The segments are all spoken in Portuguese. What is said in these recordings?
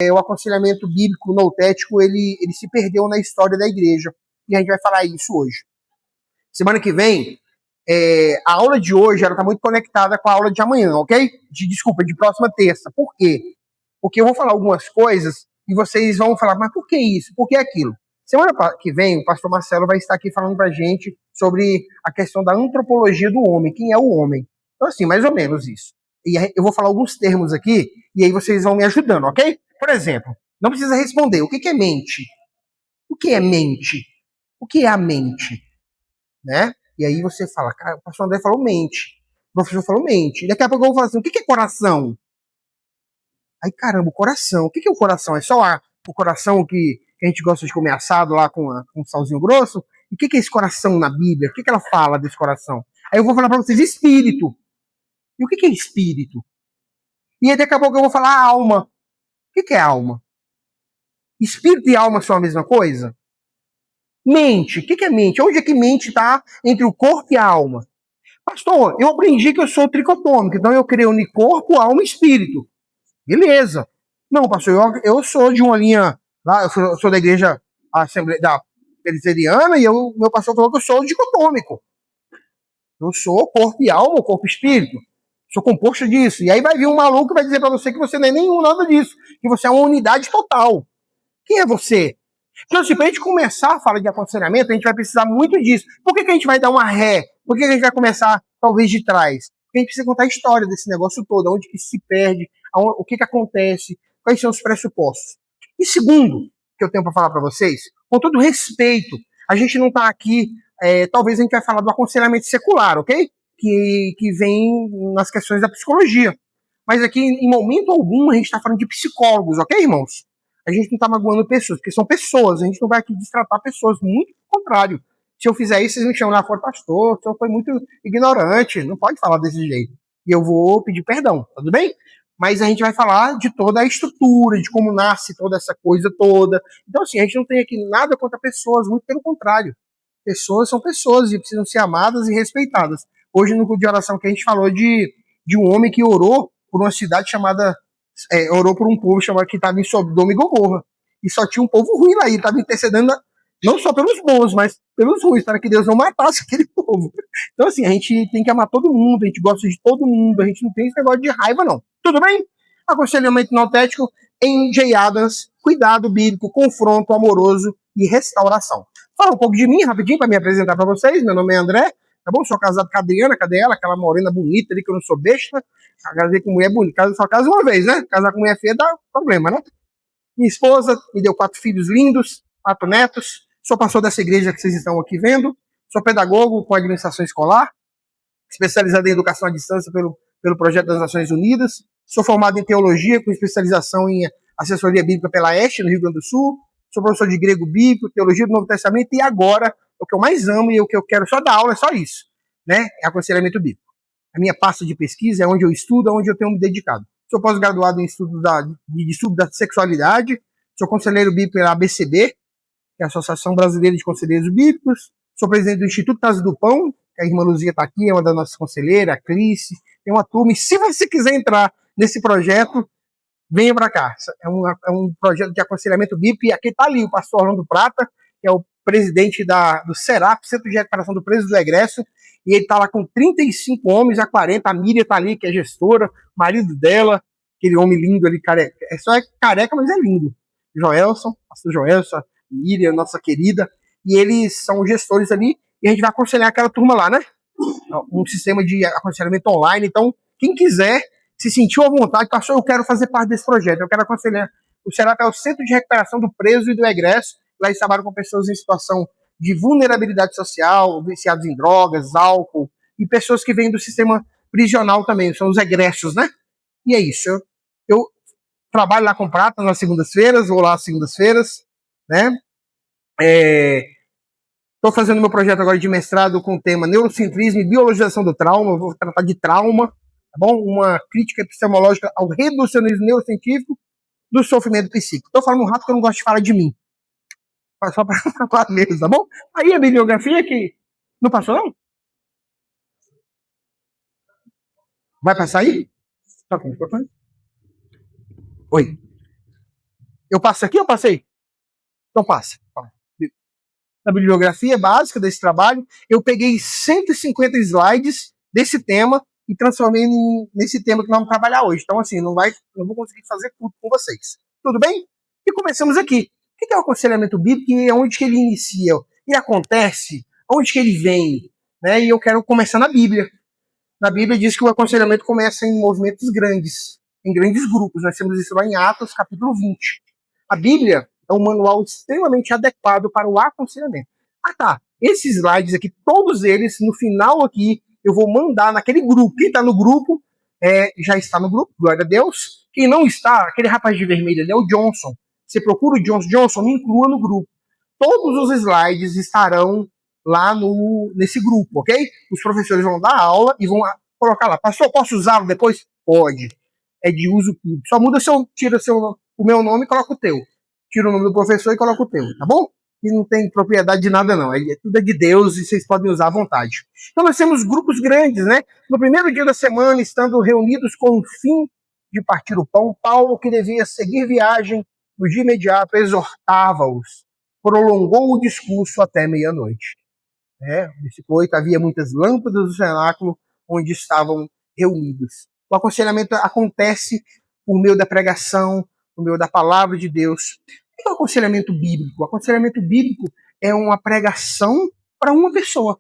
o aconselhamento bíblico noutético, ele se perdeu na história da igreja. E a gente vai falar isso hoje. Semana que vem, a aula de hoje ela está muito conectada com a aula de amanhã, ok? De próxima terça. Por quê? Porque eu vou falar algumas coisas e vocês vão falar, mas por que isso? Por que aquilo? Semana que vem, o pastor Marcelo vai estar aqui falando pra gente sobre a questão da antropologia do homem. Quem é o homem? Então, assim, mais ou menos isso. E eu vou falar alguns termos aqui e aí vocês vão me ajudando, ok? Por exemplo, não precisa responder. O que é mente? O que é mente? O que é a mente? Né? E aí você fala, cara, o pastor André falou mente. O professor falou mente. E daqui a pouco eu vou falar assim, o que é coração? Aí, caramba, o coração. O que é o coração? É só o coração que a gente gosta de comer assado lá com um salzinho grosso? E o que é esse coração na Bíblia? O que ela fala desse coração? Aí eu vou falar para vocês espírito. E o que é espírito? E aí daqui a pouco eu vou falar alma. O que é alma? Espírito e alma são a mesma coisa? Mente. O que é mente? Onde é que mente está entre o corpo e a alma? Pastor, eu aprendi que eu sou tricotômico, então eu creio em corpo, alma e espírito. Beleza. Não, pastor, eu sou de uma linha lá, eu sou da igreja Assembleia da Presbiteriana e meu pastor falou que eu sou dicotômico. Eu sou corpo e alma, corpo e espírito. Sou composto disso. E aí vai vir um maluco e vai dizer para você que você não é nenhum nada disso, que você é uma unidade total. Quem é você? Então, se a gente começar a falar de aconselhamento, a gente vai precisar muito disso. Por que a gente vai dar uma ré? Por que a gente vai começar, talvez, de trás? Porque a gente precisa contar a história desse negócio todo, onde que se perde, o que acontece, quais são os pressupostos. E segundo, que eu tenho para falar para vocês, com todo respeito, a gente não está aqui, talvez a gente vai falar do aconselhamento secular, ok? Que vem nas questões da psicologia. Mas aqui, em momento algum, a gente está falando de psicólogos, ok, irmãos? A gente não está magoando pessoas, porque são pessoas, a gente não vai aqui destratar pessoas, muito pelo contrário. Se eu fizer isso, vocês me chamam lá fora, pastor, o senhor foi muito ignorante, não pode falar desse jeito. E eu vou pedir perdão, tudo bem? Mas a gente vai falar de toda a estrutura, de como nasce toda essa coisa toda. Então, assim, a gente não tem aqui nada contra pessoas, muito pelo contrário. Pessoas são pessoas e precisam ser amadas e respeitadas. Hoje, no culto de oração que a gente falou de um homem que orou por uma cidade chamada orou por um povo chamado que estava em Sodoma e Gomorra. E só tinha um povo ruim lá. E estava intercedendo não só pelos bons, mas pelos ruins, para que Deus não matasse aquele povo. Então, assim, a gente tem que amar todo mundo, a gente gosta de todo mundo, a gente não tem esse negócio de raiva, não. Tudo bem? Aconselhamento nautético em J. Adams, cuidado bíblico, confronto amoroso e restauração. Fala um pouco de mim, rapidinho, para me apresentar para vocês. Meu nome é André, tá bom? Sou casado com a Adriana, cadê ela? Aquela morena bonita ali, que eu não sou besta. Casei com mulher bonita, só casa uma vez, né? Casar com mulher feia dá problema, né? Minha esposa me deu 4 filhos lindos, 4 netos. Sou pastor dessa igreja que vocês estão aqui vendo. Sou pedagogo com administração escolar, especializado em educação à distância pelo Projeto das Nações Unidas. Sou formado em teologia, com especialização em assessoria bíblica pela EST, no Rio Grande do Sul. Sou professor de grego bíblico, teologia do Novo Testamento e agora, o que eu mais amo e o que eu quero só dar aula é só isso, né? É aconselhamento bíblico. A minha pasta de pesquisa é onde eu estudo, é onde eu tenho me dedicado. Sou pós-graduado em estudo da sexualidade, sou conselheiro bíblico pela ABCB, que é a Associação Brasileira de Conselheiros Bíblicos, sou presidente do Instituto Casa do Pão, que a irmã Luzia está aqui, é uma das nossas conselheiras, a Cris, tem uma turma, e se você quiser entrar nesse projeto, venha para cá. É um projeto de aconselhamento bíblico, e aqui está ali o pastor Orlando Prata, que é o presidente do CERAP, Centro de Recuperação do Preso do Egresso, e ele está lá com 35 homens a 40, a Miriam está ali, que é gestora, marido dela, aquele homem lindo ali, careca, só é careca, mas é lindo. Joelson, pastor Joelson, Miriam, nossa querida, e eles são gestores ali, e a gente vai aconselhar aquela turma lá, né? Um sistema de aconselhamento online, então, quem quiser, se sentiu à vontade, pastor, eu quero fazer parte desse projeto, eu quero aconselhar. O CERAP é o Centro de Recuperação do Preso e do Egresso, lá eles trabalham com pessoas em situação de vulnerabilidade social, viciados em drogas, álcool, e pessoas que vêm do sistema prisional também, são os egressos, né? E é isso. Eu trabalho lá com Prata nas segundas-feiras, vou lá às segundas-feiras, né? Estou fazendo meu projeto agora de mestrado com o tema neurocentrismo e biologização do trauma, eu vou tratar de trauma, tá bom? Uma crítica epistemológica ao reducionismo neurocientífico do sofrimento psíquico. Estou falando rápido porque eu não gosto de falar de mim. Só para falar mesmo, tá bom? Aí a bibliografia que não passou, não? Vai passar aí? Tá com o microfone? Oi. Eu passo aqui ou passei? Então passa. Na bibliografia básica desse trabalho, eu peguei 150 slides desse tema e transformei nesse tema que nós vamos trabalhar hoje. Então, assim, não vou conseguir fazer tudo com vocês. Tudo bem? E começamos aqui. O que é o aconselhamento bíblico e onde que ele inicia? Ele acontece? Onde que ele vem? Né? E eu quero começar na Bíblia. Na Bíblia diz que o aconselhamento começa em movimentos grandes, em grandes grupos. Nós temos isso lá em Atos, capítulo 20. A Bíblia é um manual extremamente adequado para o aconselhamento. Ah, tá. Esses slides aqui, todos eles, no final aqui, eu vou mandar naquele grupo. Quem está no grupo, já está no grupo, glória a Deus. Quem não está, aquele rapaz de vermelho ali é o Johnson. Você procura o Johnson, me inclua no grupo. Todos os slides estarão lá nesse grupo, ok? Os professores vão dar aula e vão colocar lá. Pastor, posso usá-lo depois? Pode. É de uso público. Só muda tira o meu nome e coloca o teu. Tira o nome do professor e coloca o teu, tá bom? E não tem propriedade de nada, não. Tudo é de Deus e vocês podem usar à vontade. Então nós temos grupos grandes, né? No primeiro dia da semana, estando reunidos com o fim de partir o pão, Paulo, que devia seguir viagem no dia imediato, exortava-os. Prolongou o discurso até meia-noite. Versículo 8, havia muitas lâmpadas do cenáculo onde estavam reunidos. O aconselhamento acontece por meio da pregação, por meio da palavra de Deus. O que é o aconselhamento bíblico? O aconselhamento bíblico é uma pregação para uma pessoa.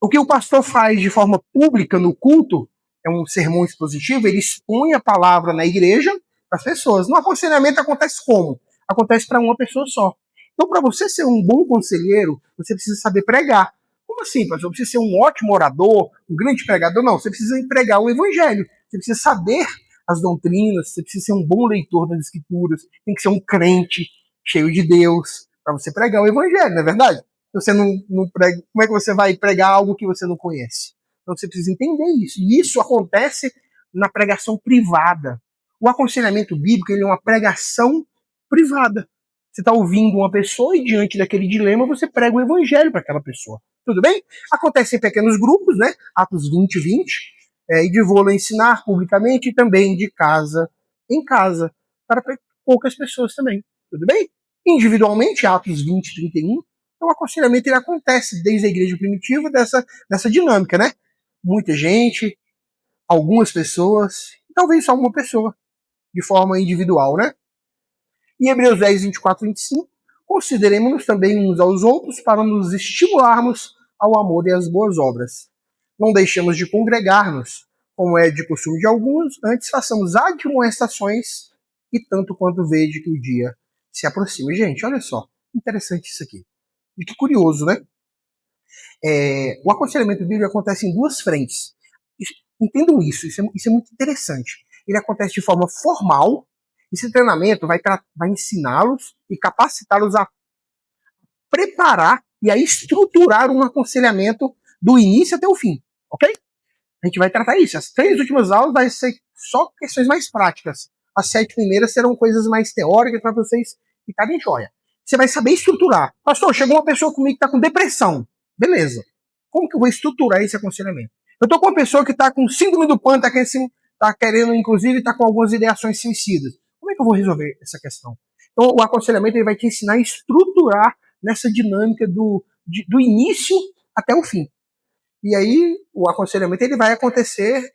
O que o pastor faz de forma pública no culto é um sermão expositivo, ele expõe a palavra na igreja para as pessoas. No aconselhamento acontece como? Acontece para uma pessoa só. Então, para você ser um bom conselheiro, você precisa saber pregar. Como assim, pastor? Você precisa ser um ótimo orador, um grande pregador? Não, você precisa pregar o evangelho. Você precisa saber as doutrinas, você precisa ser um bom leitor das escrituras, tem que ser um crente cheio de Deus para você pregar o evangelho, não é verdade? Você não prega, como é que você vai pregar algo que você não conhece? Então você precisa entender isso. E isso acontece na pregação privada. O aconselhamento bíblico ele é uma pregação privada. Você está ouvindo uma pessoa e diante daquele dilema você prega o evangelho para aquela pessoa. Tudo bem? Acontece em pequenos grupos, né? Atos 20, 20. E de vou ensinar publicamente e também de casa em casa. Para poucas pessoas também. Tudo bem? Individualmente, Atos 20, 31. Então, o aconselhamento ele acontece desde a igreja primitiva dessa dinâmica, né? Muita gente, algumas pessoas, talvez só uma pessoa, de forma individual, né? Em Hebreus 10, 24 e 25, consideremos-nos também uns aos outros para nos estimularmos ao amor e às boas obras. Não deixemos de congregar-nos, como é de costume de alguns, antes façamos admoestações e tanto quanto veja que o dia se aproxima. Gente, olha só, interessante isso aqui. E que curioso, né? O aconselhamento bíblico acontece em duas frentes. Entendam isso é muito interessante. Ele acontece de forma formal. Esse treinamento vai ensiná-los e capacitá-los a preparar e a estruturar um aconselhamento do início até o fim, ok? A gente vai tratar isso. As 3 últimas aulas vai ser só questões mais práticas. As 7 primeiras serão coisas mais teóricas para vocês ficarem joia. Você vai saber estruturar. Pastor, chegou uma pessoa comigo que está com depressão. Beleza. Como que eu vou estruturar esse aconselhamento? Eu estou com uma pessoa que está com síndrome do pânico, está querendo, inclusive, está com algumas ideações suicidas. Como é que eu vou resolver essa questão? Então, o aconselhamento ele vai te ensinar a estruturar nessa dinâmica do início até o fim. E aí, o aconselhamento ele vai acontecer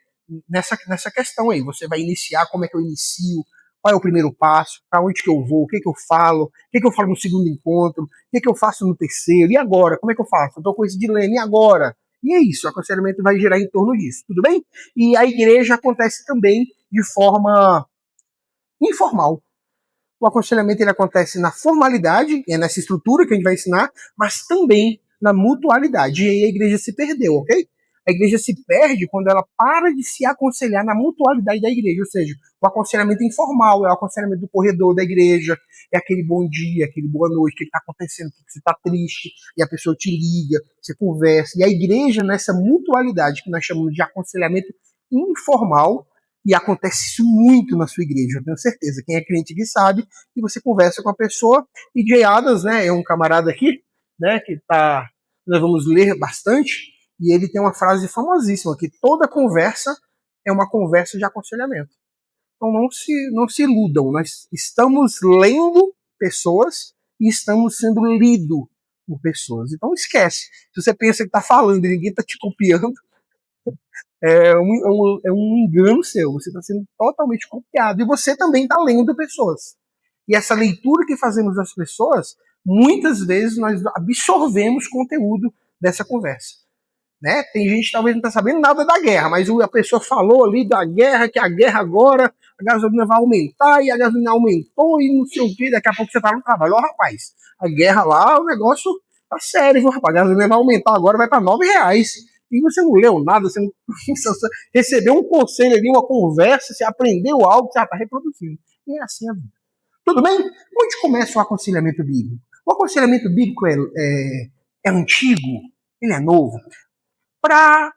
nessa questão aí. Você vai iniciar, como é que eu inicio, qual é o primeiro passo, para onde que eu vou, o que eu falo, o que eu falo no segundo encontro, o que eu faço no terceiro, e agora, como é que eu faço? Eu estou com esse dilema, e agora? E é isso, o aconselhamento vai girar em torno disso, tudo bem? E a igreja acontece também de forma informal. O aconselhamento ele acontece na formalidade, é nessa estrutura que a gente vai ensinar, mas também na mutualidade. E aí a igreja se perdeu, ok? A igreja se perde quando ela para de se aconselhar na mutualidade da igreja, ou seja, o aconselhamento informal, é o aconselhamento do corredor da igreja, é aquele bom dia, aquele boa noite, o que está acontecendo, que você está triste, e a pessoa te liga, você conversa. E a igreja, nessa mutualidade que nós chamamos de aconselhamento informal, e acontece isso muito na sua igreja, eu tenho certeza. Quem é crente que sabe, e você conversa com a pessoa, e Jay Adams, né, é um camarada aqui, né, nós vamos ler bastante, e ele tem uma frase famosíssima, que toda conversa é uma conversa de aconselhamento. Então não se iludam. Nós estamos lendo pessoas e estamos sendo lidos por pessoas. Então esquece. Se você pensa que está falando e ninguém está te copiando, é um engano seu. Você está sendo totalmente copiado. E você também está lendo pessoas. E essa leitura que fazemos das pessoas, muitas vezes nós absorvemos conteúdo dessa conversa. Né? Tem gente que talvez não está sabendo nada da guerra, mas a pessoa falou ali da guerra, que a guerra agora, a gasolina vai aumentar, e a gasolina aumentou, e não sei o que, daqui a pouco você está no trabalho. Ó, rapaz, a guerra lá, o negócio tá sério, viu, rapaz? A gasolina vai aumentar agora, vai para R$ 9. E você não leu nada, você não você recebeu um conselho ali, uma conversa, você aprendeu algo que você já está reproduzindo. E é assim a vida. Tudo bem? Onde começa o aconselhamento bíblico? O aconselhamento bíblico é antigo? Ele é novo? Para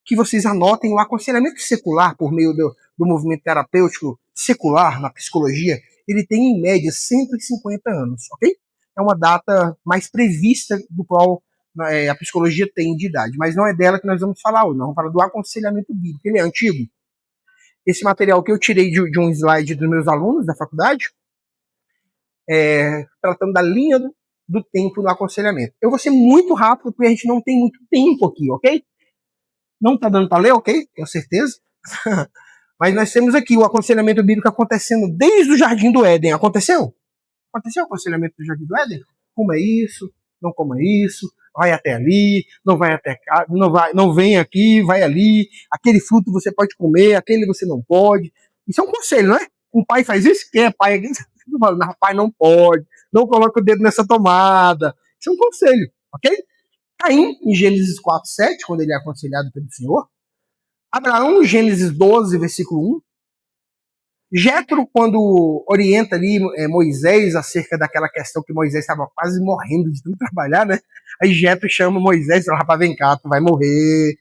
que vocês anotem o aconselhamento secular por meio do movimento terapêutico secular na psicologia, ele tem em média 150 anos, ok? É uma data mais prevista do qual a psicologia tem de idade, mas não é dela que nós vamos falar hoje, nós vamos falar do aconselhamento bíblico, ele é antigo. Esse material que eu tirei de um slide dos meus alunos da faculdade, tratando da linha do tempo no aconselhamento. Eu vou ser muito rápido, porque a gente não tem muito tempo aqui, ok? Não está dando para ler, ok? Tenho certeza. Mas nós temos aqui o aconselhamento bíblico acontecendo desde o Jardim do Éden. Aconteceu? Aconteceu o aconselhamento do Jardim do Éden? Coma isso, não coma isso, vai até ali, não vai até cá, não vem aqui, vai ali, aquele fruto você pode comer, aquele você não pode. Isso é um conselho, não é? Um pai faz isso, quem é pai? Pai, não pode, não coloca o dedo nessa tomada. Isso é um conselho, ok? Caim, em Gênesis 4:7, quando ele é aconselhado pelo Senhor. Abraão, em Gênesis 12, versículo 1. Jétro, quando orienta ali Moisés acerca daquela questão que Moisés estava quase morrendo de tanto trabalhar, né? Aí Jétro chama Moisés e fala, rapaz, vem cá, tu vai morrer.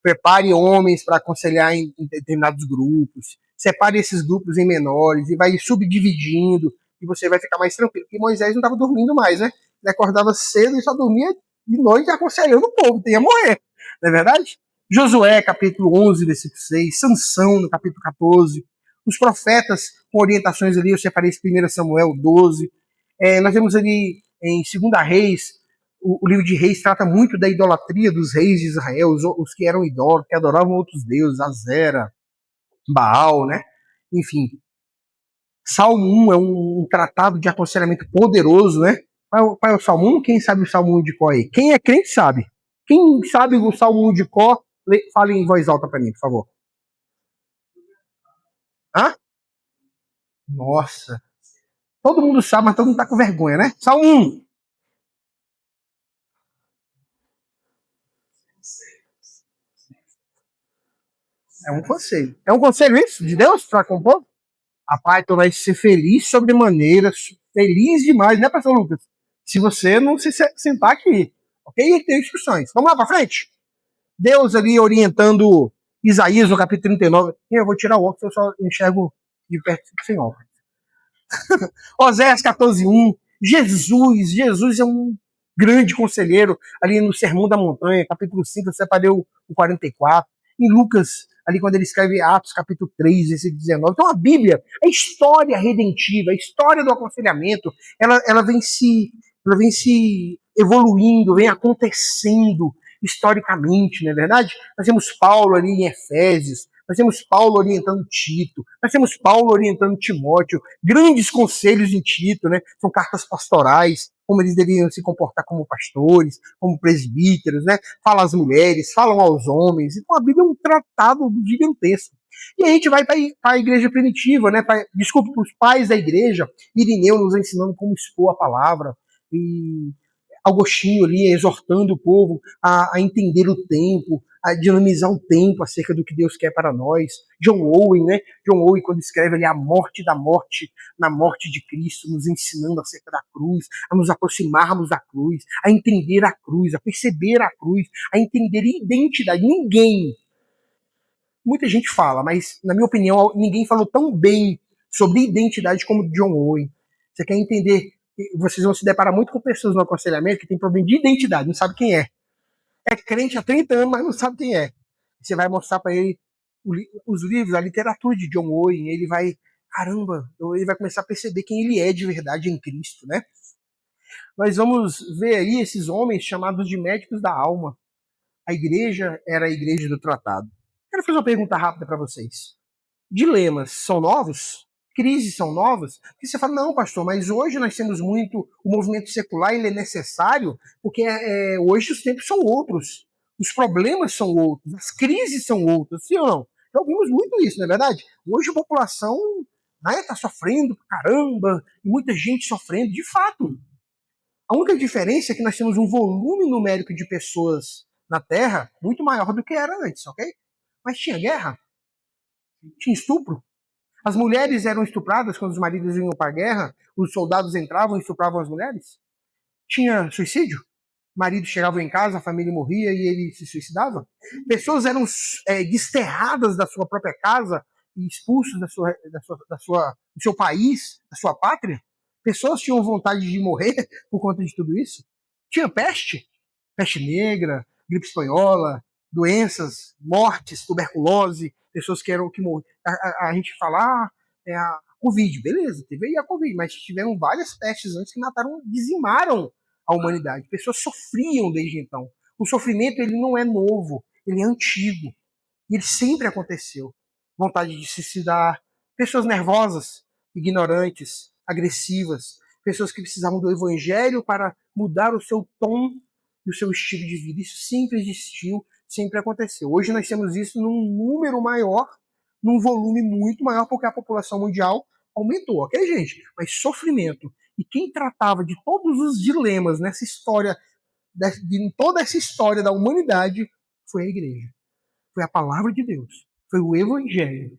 Prepare homens para aconselhar em determinados grupos. Separe esses grupos em menores e vai subdividindo e você vai ficar mais tranquilo. Porque Moisés não estava dormindo mais, né? Ele acordava cedo e só dormia de noite aconselhando o povo, ia morrer. Não é verdade? Josué, capítulo 11, versículo 6. Sansão, no capítulo 14. Os profetas com orientações ali, eu separei esse 1 Samuel 12. Nós vemos ali em 2 Reis, o livro de Reis trata muito da idolatria dos reis de Israel, os que eram idólatras, que adoravam outros deuses, Azera, Baal, né? Enfim. Salmo 1 é um tratado de aconselhamento poderoso, né? Qual é o Salmo 1? Quem sabe o Salmo 1 de cor aí? Quem é crente sabe. Quem sabe o Salmo 1 de cor, fale em voz alta para mim, por favor. Hã? Nossa. Todo mundo sabe, mas todo mundo tá com vergonha, né? Salmo 1. É um conselho. É um conselho isso? De Deus para com o povo? Rapaz, tu vai ser feliz sobremaneira, feliz demais, né, pastor Lucas? Se você não se sentar aqui, ok? E tem instruções. Vamos lá para frente? Deus ali orientando Isaías no capítulo 39. Eu vou tirar o óculos, eu só enxergo de perto sem óculos. Oséias 14:1. Jesus é um grande conselheiro ali no Sermão da Montanha, capítulo 5, eu separei o 44. Em Lucas, ali quando ele escreve Atos, capítulo 3, versículo 19. Então a Bíblia, a história redentiva, a história do aconselhamento, ela vem se evoluindo, vem acontecendo historicamente, não é verdade? Nós temos Paulo ali em Efésios, nós temos Paulo orientando Tito, nós temos Paulo orientando Timóteo, grandes conselhos em Tito, né? São cartas pastorais, como eles deveriam se comportar como pastores, como presbíteros, né? Fala às mulheres, falam aos homens. Então a Bíblia é um tratado gigantesco. E a gente vai para a igreja primitiva, né? Desculpa, para os pais da igreja, Irineu nos ensinando como expor a palavra, e Agostinho ali exortando o povo a entender o tempo, a dinamizar o tempo acerca do que Deus quer para nós. John Owen, né? John Owen, quando escreve ali a morte da morte, na morte de Cristo, nos ensinando acerca da cruz, a nos aproximarmos da cruz, a entender a cruz, a perceber a cruz, a entender a identidade. Muita gente fala, mas na minha opinião, ninguém falou tão bem sobre identidade como John Owen. Você quer entender? Vocês vão se deparar muito com pessoas no aconselhamento que tem problema de identidade, não sabe quem é. É crente há 30 anos, mas não sabe quem é. Você vai mostrar para ele os livros, a literatura de John Owen, ele vai, caramba, ele vai começar a perceber quem ele é de verdade em Cristo, né? Nós vamos ver aí esses homens chamados de médicos da alma. A igreja era a igreja do tratado. Quero fazer uma pergunta rápida para vocês. Dilemas são novos? Crises são novas? Porque você fala, não, pastor, mas hoje nós temos muito, o movimento secular ele é necessário, porque hoje os tempos são outros, os problemas são outros, as crises são outras, sim ou não? Já ouvimos muito isso, não é verdade? Hoje a população está sofrendo pra caramba, e muita gente sofrendo, de fato. A única diferença é que nós temos um volume numérico de pessoas na Terra muito maior do que era antes, ok? Mas tinha guerra, tinha estupro. As mulheres eram estupradas quando os maridos iam para a guerra, os soldados entravam e estupravam as mulheres. Tinha suicídio. O marido chegava em casa, a família morria e ele se suicidava. Pessoas eram desterradas da sua própria casa e expulsos do seu país, da sua pátria. Pessoas tinham vontade de morrer por conta de tudo isso. Tinha peste, peste negra, gripe espanhola, doenças, mortes, tuberculose, pessoas que eram que morreram. A gente fala, a Covid, beleza, teve aí a Covid, mas tiveram várias pestes antes que mataram, dizimaram a humanidade. Pessoas sofriam desde então. O sofrimento ele não é novo, ele é antigo. E ele sempre aconteceu. Vontade de se suicidar, pessoas nervosas, ignorantes, agressivas, pessoas que precisavam do evangelho para mudar o seu tom e o seu estilo de vida. Isso sempre existiu, sempre aconteceu. Hoje nós temos isso num número maior, num volume muito maior, porque a população mundial aumentou, ok, gente? Mas sofrimento. E quem tratava de todos os dilemas nessa história, de toda essa história da humanidade, foi a igreja. Foi a palavra de Deus. Foi o evangelho.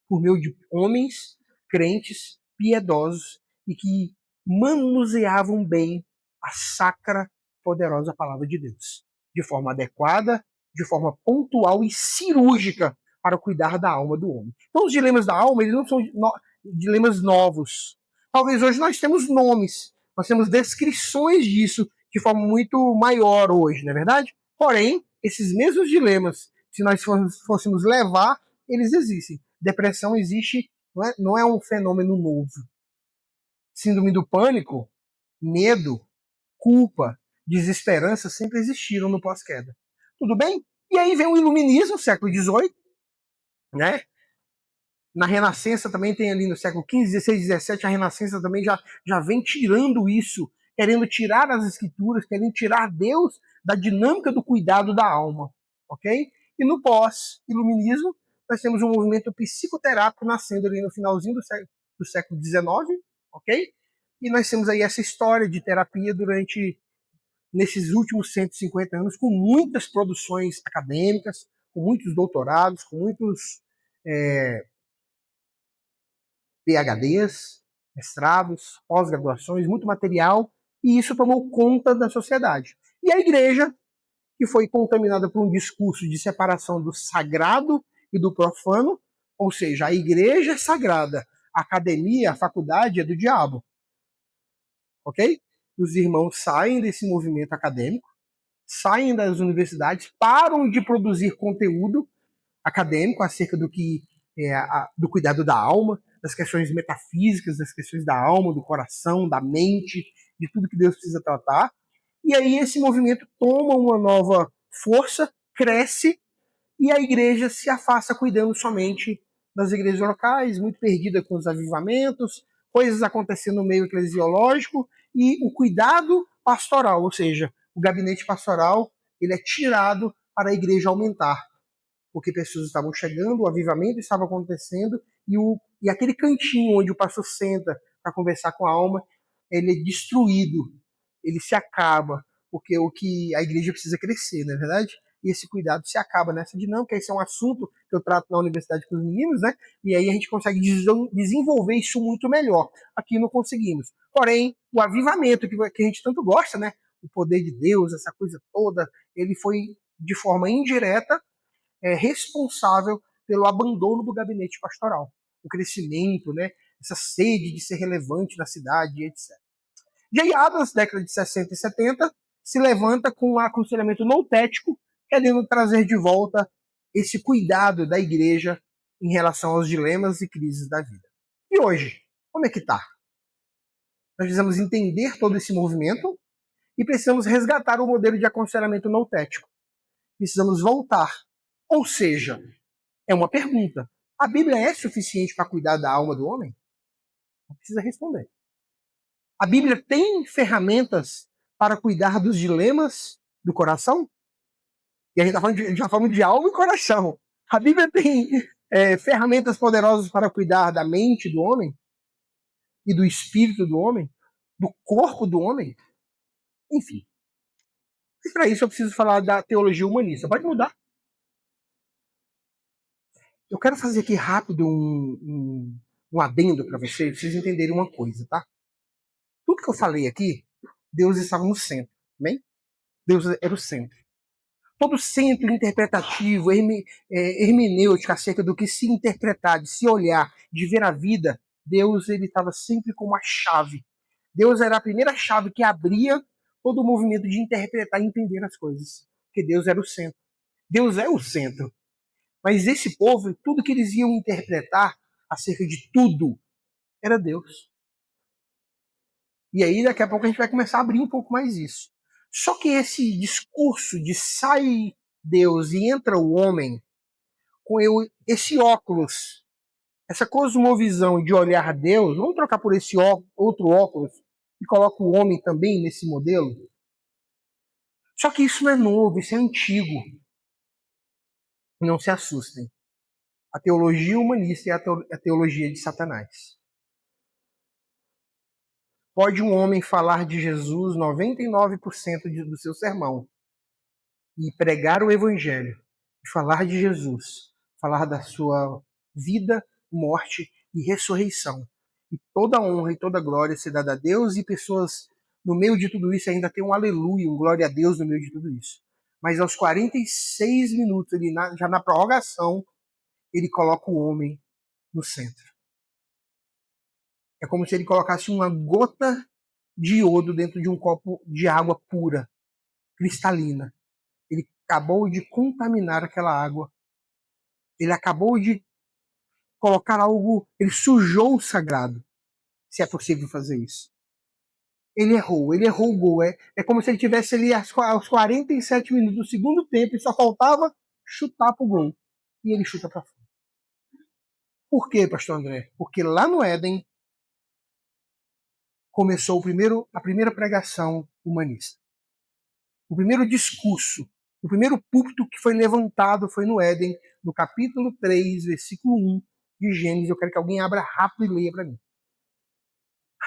Por meio de homens, crentes, piedosos e que manuseavam bem a sacra, poderosa palavra de Deus. De forma adequada, de forma pontual e cirúrgica para cuidar da alma do homem. Então, os dilemas da alma, eles não são dilemas novos. Talvez hoje nós temos nomes, nós temos descrições disso de forma muito maior hoje, não é verdade? Porém, esses mesmos dilemas, se nós fôssemos levar, eles existem. Depressão existe, não é um fenômeno novo. Síndrome do pânico, medo, culpa, desesperança sempre existiram no pós-queda. Tudo bem? E aí vem o iluminismo, século XVIII, né? Na Renascença também tem ali no século XV, XVI, XVII, a Renascença também já vem tirando isso, querendo tirar as escrituras, querendo tirar Deus da dinâmica do cuidado da alma, ok? E no pós-iluminismo, nós temos um movimento psicoterápico nascendo ali no finalzinho do século XIX, ok? E nós temos aí essa história de terapia nesses últimos 150 anos, com muitas produções acadêmicas, com muitos doutorados, com muitos PhDs, mestrados, pós-graduações, muito material, e isso tomou conta da sociedade. E a igreja, que foi contaminada por um discurso de separação do sagrado e do profano, ou seja, a igreja é sagrada, a academia, a faculdade é do diabo. Ok? Os irmãos saem desse movimento acadêmico, saem das universidades, param de produzir conteúdo acadêmico acerca do cuidado da alma, das questões metafísicas, das questões da alma, do coração, da mente, de tudo que Deus precisa tratar. E aí esse movimento toma uma nova força, cresce, e a igreja se afasta cuidando somente das igrejas locais, muito perdida com os avivamentos, coisas acontecendo no meio eclesiológico, e o cuidado pastoral, ou seja, o gabinete pastoral, ele é tirado para a igreja aumentar, porque pessoas estavam chegando, o avivamento estava acontecendo, e aquele cantinho onde o pastor senta para conversar com a alma, ele é destruído, ele se acaba, porque o que a igreja precisa crescer, não é verdade? E esse cuidado se acaba nessa dinâmica. Esse é um assunto que eu trato na universidade com os meninos, né? E aí a gente consegue desenvolver isso muito melhor. Aqui não conseguimos. Porém, o avivamento que a gente tanto gosta, né? O poder de Deus, essa coisa toda, ele foi de forma indireta responsável pelo abandono do gabinete pastoral, o crescimento, né? Essa sede de ser relevante na cidade, etc. J. Adams, década de 60 e 70, se levanta com um aconselhamento noutético, querendo trazer de volta esse cuidado da igreja em relação aos dilemas e crises da vida. E hoje, como é que está? Nós precisamos entender todo esse movimento e precisamos resgatar o modelo de aconselhamento noutético. Precisamos voltar. Ou seja, é uma pergunta. A Bíblia é suficiente para cuidar da alma do homem? Não precisa responder. A Bíblia tem ferramentas para cuidar dos dilemas do coração? E a gente está falando de alma e coração. A Bíblia tem ferramentas poderosas para cuidar da mente do homem e do espírito do homem, do corpo do homem. Enfim. E para isso eu preciso falar da teologia humanista. Pode mudar. Eu quero fazer aqui rápido um adendo para vocês entenderem uma coisa, tá? Tudo que eu falei aqui, Deus estava no centro, bem? Deus era o centro. Todo centro interpretativo, hermenêutico acerca do que se interpretar, de se olhar, de ver a vida, Deus ele estava sempre como a chave. Deus era a primeira chave que abria todo o movimento de interpretar e entender as coisas. Porque Deus era o centro. Deus é o centro. Mas esse povo, tudo que eles iam interpretar acerca de tudo, era Deus. E aí, daqui a pouco, a gente vai começar a abrir um pouco mais isso. Só que esse discurso de sai Deus e entra o homem, com esse óculos, essa cosmovisão de olhar Deus, vamos trocar por esse outro óculos e coloca o homem também nesse modelo? Só que isso não é novo, isso é antigo. Não se assustem. A teologia humanista é a teologia de Satanás. Pode um homem falar de Jesus 99% do seu sermão e pregar o evangelho, e falar de Jesus, falar da sua vida, morte e ressurreição. E toda honra e toda glória se dá a Deus, e pessoas no meio de tudo isso ainda tem um aleluia, um glória a Deus no meio de tudo isso. Mas aos 46 minutos, já na prorrogação, ele coloca o homem no centro. É como se ele colocasse uma gota de iodo dentro de um copo de água pura, cristalina. Ele acabou de contaminar aquela água. Ele acabou de colocar algo, ele sujou o sagrado, se é possível fazer isso. Ele errou o gol. É como se ele tivesse ali aos 47 minutos do segundo tempo e só faltava chutar pro gol. E ele chuta para fora. Por quê, pastor André? Porque lá no Éden começou a primeira pregação humanista. O primeiro discurso, o primeiro púlpito que foi levantado foi no Éden, no capítulo 3, versículo 1 de Gênesis. Eu quero que alguém abra rápido e leia para mim.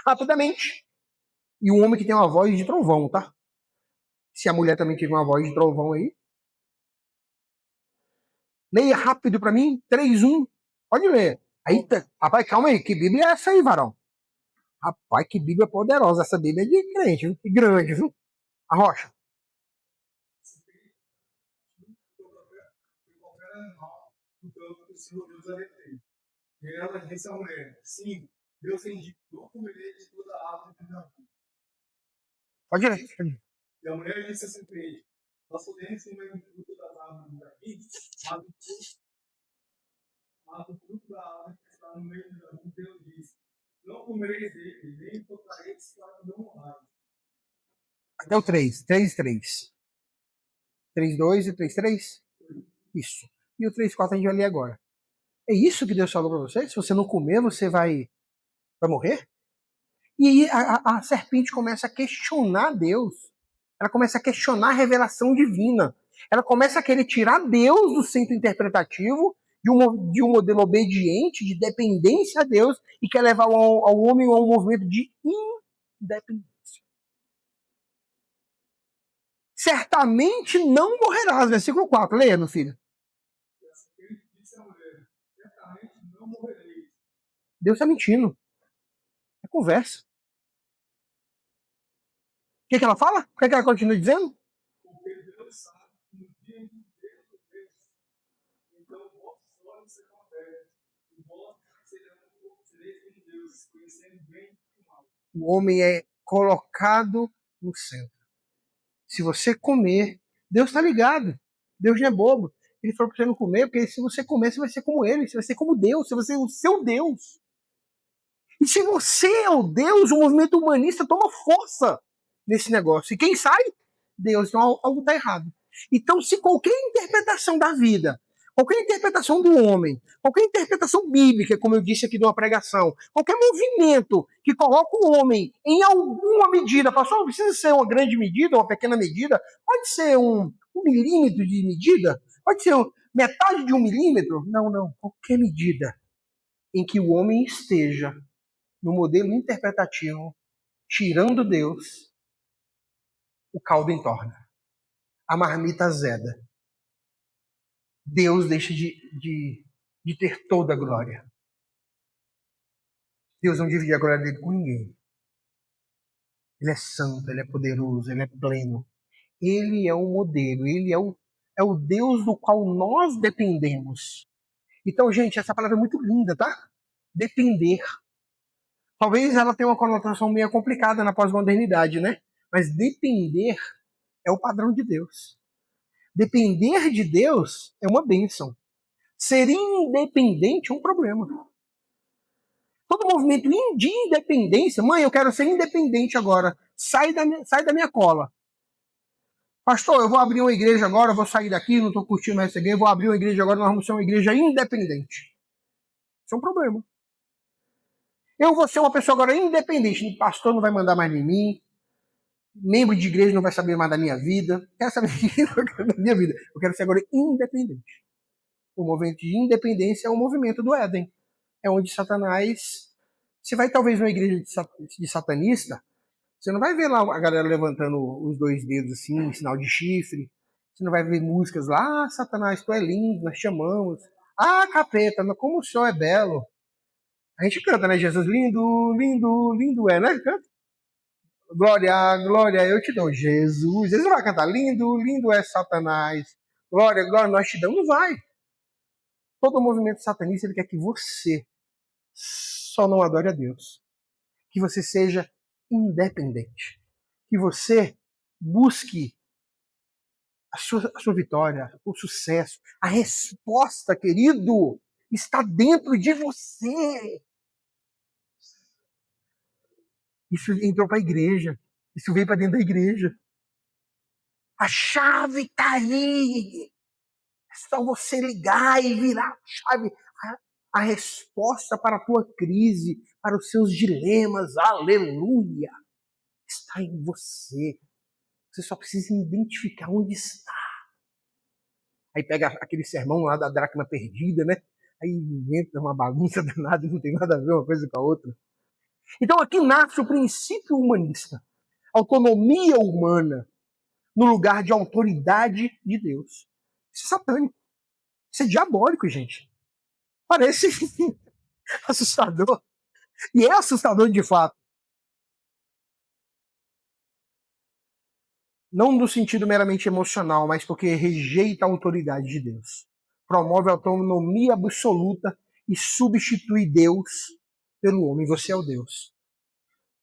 Rapidamente. E o homem que tem uma voz de trovão, tá? Se a mulher também tiver uma voz de trovão aí. Leia rápido para mim. 3, 1. Pode ler. Aí, rapaz, calma aí. Que Bíblia é essa aí, varão? Rapaz, que Bíblia poderosa. Essa Bíblia é de crente, viu? Grande, viu? A rocha. E ela disse à mulher: sim, Deus indicou comerei de toda a árvore do jardim. Pode ler. E a mulher disse a serpente: nós podemos comer do fruto das árvores do jardim, mas o fruto da árvore que está no meio do jardim, Deus disse: não comereis dele, nem tocareis para não morrer. Até o 3. 3, 3. 3, 2 e 3, 3? Isso. E o 3, 4 a gente vai ler agora. É isso que Deus falou para você? Se você não comer, você vai morrer? E aí a serpente começa a questionar Deus. Ela começa a questionar a revelação divina. Ela começa a querer tirar Deus do centro interpretativo, de um modelo obediente, de dependência a Deus, e quer levar ao homem a um movimento de independência. Certamente não morrerás. Versículo 4. Leia, meu filho. Deus está mentindo. É conversa. O que ela fala? O que ela continua dizendo? Porque Deus sabe que no dia em que Deus fez, então vossos olhos serão abertos, e vós sereis como Deus, conhecendo bem e mal. O homem é colocado no centro. Se você comer, Deus está ligado. Deus não é bobo. Ele falou para você não comer, porque se você comer, você vai ser como ele, você vai ser como Deus, você vai ser o seu Deus. E se você é o Deus, o movimento humanista toma força nesse negócio. E quem sai? Deus. Então algo está errado. Então, se qualquer interpretação da vida, qualquer interpretação do homem, qualquer interpretação bíblica, como eu disse aqui de uma pregação, qualquer movimento que coloca o homem em alguma medida, pastor, não precisa ser uma grande medida, uma pequena medida, pode ser um milímetro de medida, pode ser metade de um milímetro. Não, não. Qualquer medida em que o homem esteja no modelo interpretativo, tirando Deus, o caldo entorna. A marmita azeda. Deus deixa de ter toda a glória. Deus não divide a glória dele com ninguém. Ele é santo, ele é poderoso, ele é pleno. Ele é o modelo, ele é o Deus do qual nós dependemos. Então, gente, essa palavra é muito linda, tá? Depender. Talvez ela tenha uma conotação meio complicada na pós-modernidade, né? Mas depender é o padrão de Deus. Depender de Deus é uma bênção. Ser independente é um problema. Todo movimento de independência, mãe, eu quero ser independente agora. Sai da minha cola. Pastor, eu vou abrir uma igreja agora, eu vou sair daqui, não estou curtindo mais essa igreja, vou abrir uma igreja agora, nós vamos ser uma igreja independente. Isso é um problema. Eu vou ser uma pessoa agora independente. O pastor não vai mandar mais em mim, membro de igreja não vai saber mais da minha vida. Quero saber da minha vida. Eu quero ser agora independente. O movimento de independência é o movimento do Éden. É onde Satanás... Você vai talvez numa igreja de satanista, você não vai ver lá a galera levantando os dois dedos assim, em sinal de chifre. Você não vai ver músicas lá, Satanás, tu é lindo, nós te amamos. Ah, capeta, mas como o senhor é belo. A gente canta, né? Jesus, lindo, lindo, lindo é, né? Canta. Glória, glória, eu te dou. Jesus. Jesus vai cantar, lindo, lindo é Satanás. Glória, glória, nós te damos. Não vai. Todo o movimento satanista, ele quer que você só não adore a Deus. Que você seja independente. Que você busque a sua vitória, o sucesso. A resposta, querido, está dentro de você. Isso entrou para a igreja. Isso veio para dentro da igreja. A chave está aí. É só você ligar e virar a chave. A resposta para a tua crise, para os seus dilemas, aleluia, está em você. Você só precisa identificar onde está. Aí pega aquele sermão lá da dracma perdida, né? Aí inventa uma bagunça danada, não tem nada a ver uma coisa com a outra. Então aqui nasce o princípio humanista. Autonomia humana no lugar de autoridade de Deus. Isso é satânico. Isso é diabólico, gente. Parece assustador. E é assustador de fato. Não no sentido meramente emocional, mas porque rejeita a autoridade de Deus. Promove a autonomia absoluta e substitui Deus pelo homem. Você é o Deus.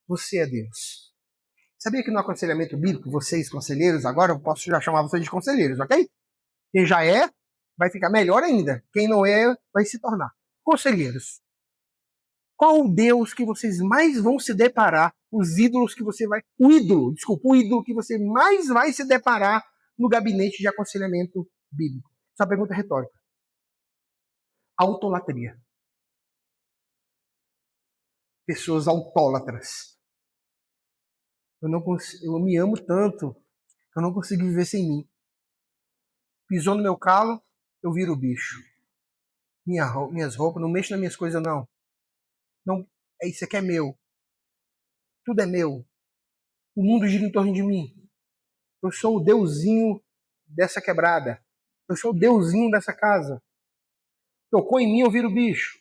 Você é Deus. Sabia que no aconselhamento bíblico, vocês conselheiros, agora eu posso já chamar vocês de conselheiros, ok? Quem já é, vai ficar melhor ainda. Quem não é, vai se tornar. Conselheiros. Qual o Deus que vocês mais vão se deparar? Os ídolos que você vai. O ídolo que você mais vai se deparar no gabinete de aconselhamento bíblico. Essa é uma pergunta retórica. Autolatria. Pessoas autólatras. Eu me amo tanto que eu não consigo viver sem mim. Pisou no meu calo, eu viro o bicho. Minhas roupas, não mexo nas minhas coisas, não. Não, isso aqui é meu. Tudo é meu. O mundo gira em torno de mim. Eu sou o deusinho dessa quebrada. Eu sou o deusinho dessa casa. Tocou em mim, eu viro bicho.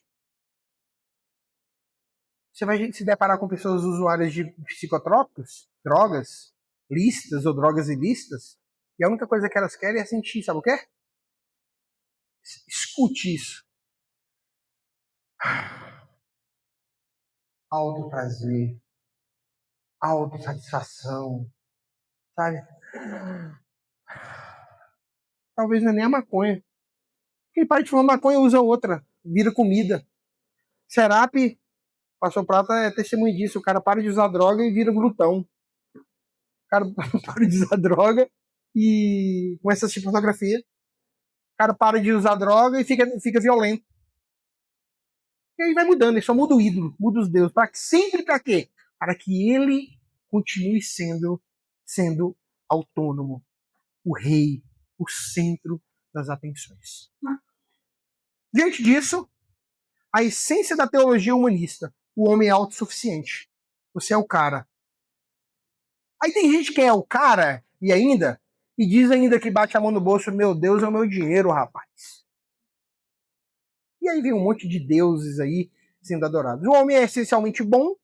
Você vai se deparar com pessoas usuárias de psicotrópicos, drogas, lícitas ou drogas ilícitas, e a única coisa que elas querem é sentir, sabe o quê? Escute isso. Alto prazer, autossatisfação, sabe? Talvez não é nem a maconha. Quem para de fumar maconha usa outra, vira comida. Serape, Pastor Prata é testemunho disso. O cara para de usar droga e vira glutão. O cara para de usar droga e começa a assistir pornografia. O cara para de usar droga e fica violento. E aí vai mudando, ele só muda o ídolo, muda os deuses. Sempre para quê? Para que ele continue sendo autônomo, o rei, o centro das atenções. Diante disso, a essência da teologia humanista, o homem é autossuficiente. Você é o cara. Aí tem gente que é o cara e diz ainda que bate a mão no bolso, meu Deus, é o meu dinheiro, rapaz. E aí vem um monte de deuses aí sendo adorados. O homem é essencialmente bom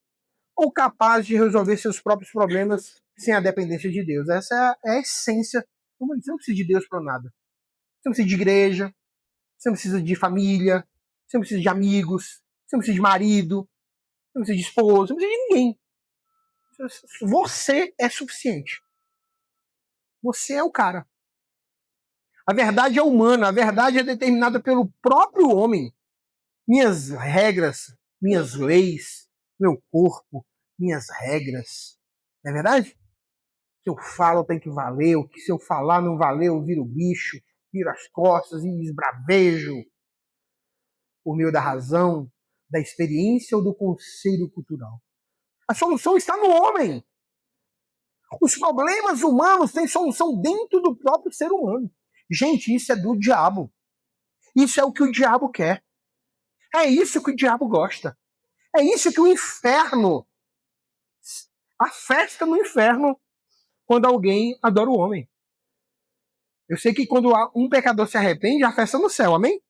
ou capaz de resolver seus próprios problemas sem a dependência de Deus. Essa é a essência. Você não precisa de Deus para nada. Você não precisa de igreja, você não precisa de família, você não precisa de amigos, você não precisa de marido, você não precisa de esposa, você não precisa de ninguém. Você é suficiente. Você é o cara. A verdade é humana, a verdade é determinada pelo próprio homem. Minhas regras, minhas leis, meu corpo, minhas regras. Não é verdade? O que eu falo tem que valer, o que se eu falar não valer, eu viro bicho, viro as costas e esbravejo por meio da razão, da experiência ou do conselho cultural. A solução está no homem. Os problemas humanos têm solução dentro do próprio ser humano. Gente, isso é do diabo. Isso é o que o diabo quer. É isso que o diabo gosta. É isso que o inferno, a festa no inferno, quando alguém adora o homem. Eu sei que quando um pecador se arrepende, a festa no céu, amém?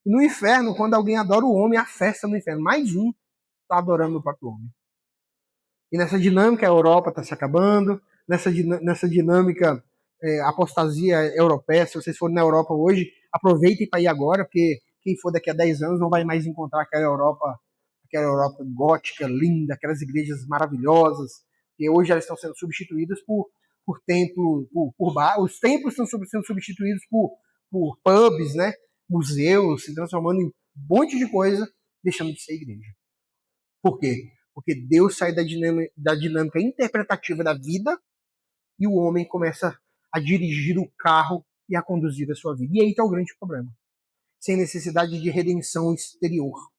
No inferno, quando alguém adora o homem, a festa no inferno. Mais um está adorando o próprio homem. E nessa dinâmica, a Europa está se acabando. Nessa dinâmica, a apostasia europeia, se vocês forem na Europa hoje, aproveitem para ir agora, porque quem for daqui a 10 anos não vai mais encontrar aquela Europa gótica, linda, aquelas igrejas maravilhosas, que hoje elas estão sendo substituídas por templos, os templos estão sendo substituídos por pubs, né? Museus, se transformando em um monte de coisa, deixando de ser igreja. Por quê? Porque Deus sai da dinâmica interpretativa da vida e o homem começa a dirigir o carro e a conduzir a sua vida. E aí está o grande problema. Sem necessidade de redenção exterior.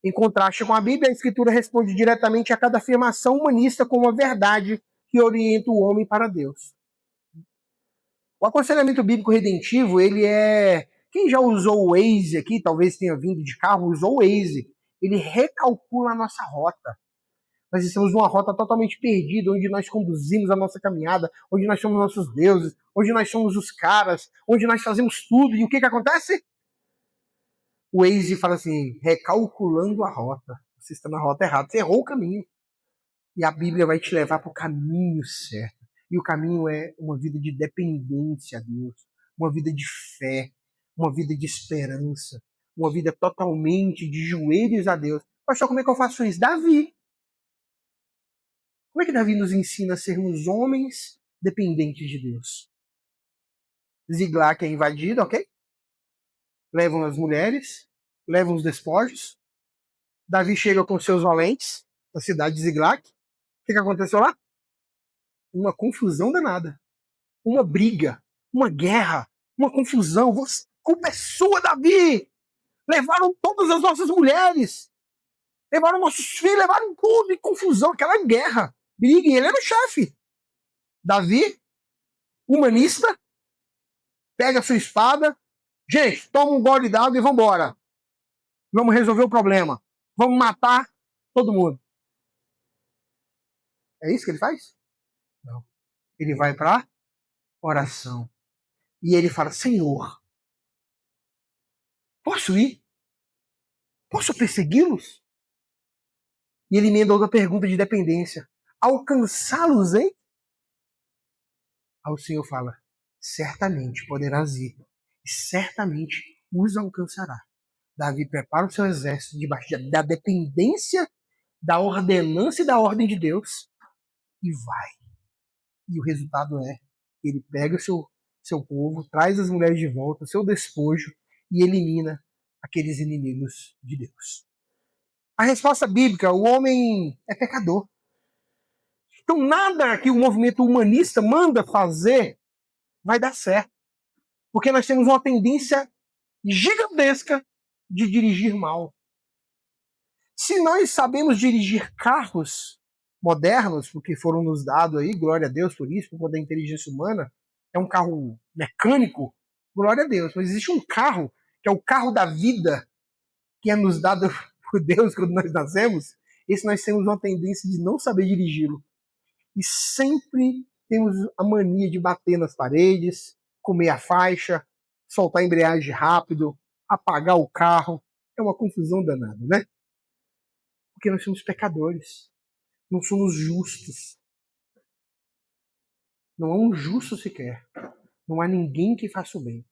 Em contraste com a Bíblia, a Escritura responde diretamente a cada afirmação humanista com uma verdade que orienta o homem para Deus. O aconselhamento bíblico redentivo, ele é... Quem já usou o Waze aqui, talvez tenha vindo de carro, usou o Waze. Ele recalcula a nossa rota. Nós estamos numa rota totalmente perdida, onde nós conduzimos a nossa caminhada, onde nós somos nossos deuses, onde nós somos os caras, onde nós fazemos tudo. E o que acontece? O Waze fala assim, recalculando a rota. Você está na rota errada, você errou o caminho. E a Bíblia vai te levar para o caminho certo. E o caminho é uma vida de dependência a Deus, uma vida de fé, uma vida de esperança, uma vida totalmente de joelhos a Deus. Pastor, como é que eu faço isso? Davi. Como é que Davi nos ensina a sermos homens dependentes de Deus? Ziglag é invadido, ok? Levam as mulheres, levam os despojos. Davi chega com seus valentes na cidade de Ziglag. O que aconteceu lá? Uma confusão danada. Uma briga, uma guerra, uma confusão. Culpa é sua, Davi! Levaram todas as nossas mulheres, levaram nossos filhos, levaram tudo em confusão, aquela guerra. Briga, e ele era o chefe. Davi, humanista, pega a sua espada. Gente, toma um gole d'água e vambora. Vamos resolver o problema. Vamos matar todo mundo. É isso que ele faz? Não. Ele vai para oração. E ele fala, Senhor, posso ir? Posso persegui-los? E ele emenda outra pergunta de dependência. Alcançá-los, hein? Aí o Senhor fala, certamente poderás ir. E certamente os alcançará. Davi prepara o seu exército debaixo da dependência, da ordenança e da ordem de Deus. E vai. E o resultado é, ele pega seu povo, traz as mulheres de volta, seu despojo e elimina aqueles inimigos de Deus. A resposta bíblica: o homem é pecador. Então nada que o movimento humanista manda fazer vai dar certo. Porque nós temos uma tendência gigantesca de dirigir mal. Se nós sabemos dirigir carros modernos, porque foram nos dados aí, glória a Deus por isso, por conta da inteligência humana, é um carro mecânico, glória a Deus. Mas existe um carro, que é o carro da vida, que é nos dado por Deus quando nós nascemos. Esse nós temos uma tendência de não saber dirigi-lo. E sempre temos a mania de bater nas paredes, comer a faixa, soltar a embreagem rápido, apagar o carro. É uma confusão danada, né? Porque nós somos pecadores. Não somos justos. Não há um justo sequer. Não há ninguém que faça o bem.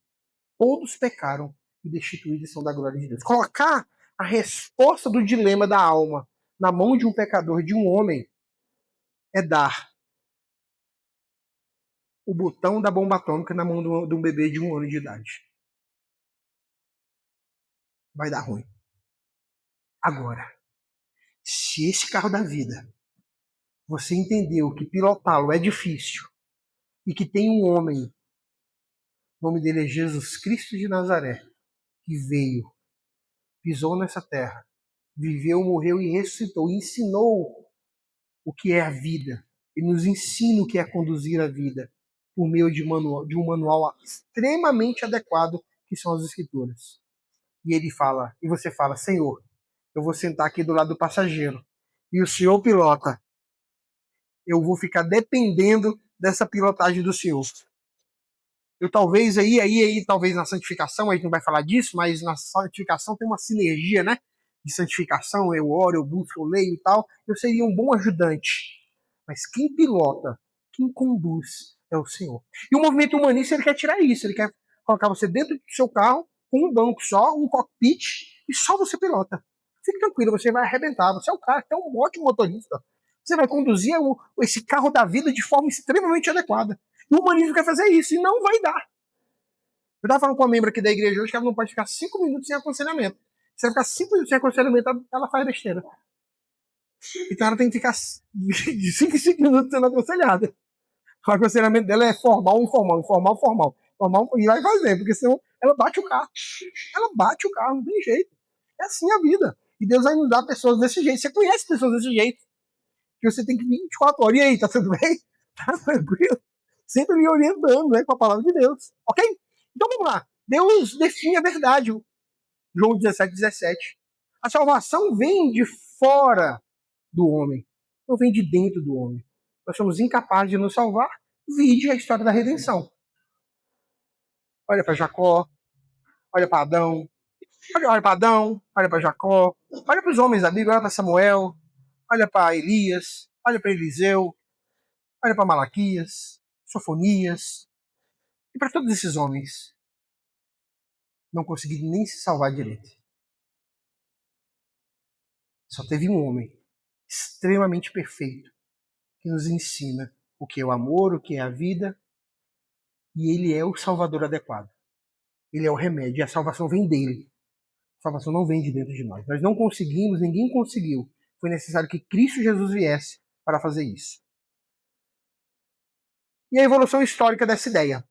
Todos pecaram e destituídos são da glória de Deus. Colocar a resposta do dilema da alma na mão de um pecador, de um homem, é dar o botão da bomba atômica na mão de um bebê de 1 ano de idade. Vai dar ruim. Agora, se esse carro da vida, você entendeu que pilotá-lo é difícil e que tem um homem, o nome dele é Jesus Cristo de Nazaré, que veio, pisou nessa terra, viveu, morreu e ressuscitou, e ensinou o que é a vida. Ele nos ensina o que é conduzir a vida por meio de um manual extremamente adequado, que são as Escrituras. E ele fala, e você fala: Senhor, eu vou sentar aqui do lado do passageiro e o senhor pilota. Eu vou ficar dependendo dessa pilotagem do senhor. Eu talvez talvez na santificação, a gente não vai falar disso, mas na santificação tem uma sinergia, né? De santificação, eu oro, eu busco, eu leio e tal. Eu seria um bom ajudante. Mas quem pilota, quem conduz é o Senhor. E o movimento humanista, ele quer tirar isso. Ele quer colocar você dentro do seu carro, com um banco só, um cockpit, e só você pilota. Fique tranquilo, você vai arrebentar. Você é o cara, é um ótimo motorista. Você vai conduzir esse carro da vida de forma extremamente adequada. E o humanismo quer fazer isso, e não vai dar. Eu estava falando com uma membro aqui da igreja hoje que ela não pode ficar 5 minutos sem aconselhamento. Se ela ficar 5 minutos sem aconselhamento, ela faz besteira. Então ela tem que ficar de 5 em 5 minutos sendo aconselhada. O aconselhamento dela é formal, informal, informal, formal. Formal, e vai fazer, porque senão ela bate o carro. Ela bate o carro, não tem jeito. É assim a vida. E Deus vai nos dar pessoas desse jeito. Você conhece pessoas desse jeito. Que você tem que 24 horas. E aí, tá tudo bem? Tá tranquilo? Sempre me orientando, né, com a palavra de Deus. Ok? Então vamos lá. Deus define a verdade. João 17:17. A salvação vem de fora do homem, não vem de dentro do homem. Nós somos incapazes de nos salvar. Vide a história da redenção. Olha para Jacó, olha para Adão, olha para Adão, olha para Jacó, olha para os homens da Bíblia, olha para Samuel, olha para Elias, olha para Eliseu, olha para Malaquias, Sofonias, e para todos esses homens. Não conseguiram nem se salvar direito. Só teve um homem extremamente perfeito que nos ensina o que é o amor, o que é a vida, e ele é o salvador adequado. Ele é o remédio, e a salvação vem dele. A salvação não vem de dentro de nós. Nós não conseguimos, ninguém conseguiu. Foi necessário que Cristo Jesus viesse para fazer isso. E a evolução histórica dessa ideia.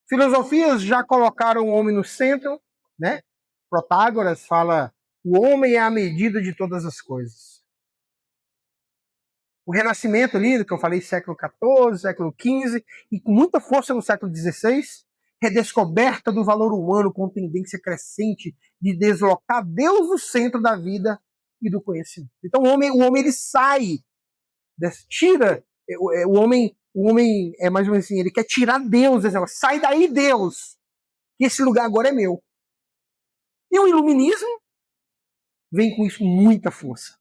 Filosofias já colocaram o homem no centro, né? Protágoras fala: o homem é a medida de todas as coisas. O Renascimento ali, que eu falei, século XIV, século XV, e com muita força no século XVI, redescoberta do valor humano com tendência crescente de deslocar Deus do centro da vida e do conhecimento. Então o homem ele sai, tira, o homem é mais ou menos assim, ele quer tirar Deus, sai daí Deus, que esse lugar agora é meu. E o iluminismo vem com isso com muita força.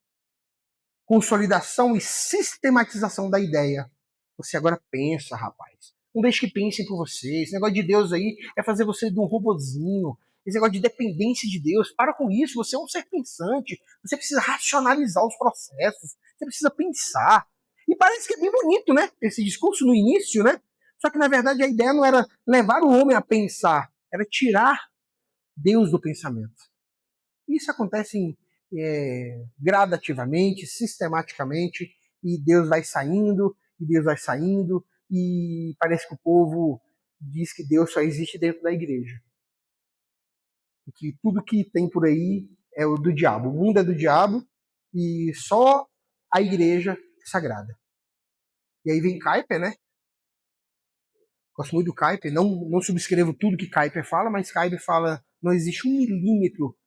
Consolidação e sistematização da ideia. Você agora pensa, rapaz. Não deixe que pensem por você. Esse negócio de Deus aí é fazer você de um robozinho. Esse negócio de dependência de Deus. Para com isso. Você é um ser pensante. Você precisa racionalizar os processos. Você precisa pensar. E parece que é bem bonito, né? Esse discurso no início, né? Só que, na verdade, a ideia não era levar o homem a pensar, era tirar Deus do pensamento. Isso acontece gradativamente, sistematicamente, e Deus vai saindo, e Deus vai saindo, e parece que o povo diz que Deus só existe dentro da igreja. E que tudo que tem por aí é o do diabo. O mundo é do diabo, e só a igreja é sagrada. E aí vem Kuyper, né? Gosto muito do Kuyper, não subscrevo tudo que Kuyper fala, mas Kuyper fala: não existe 1 milímetro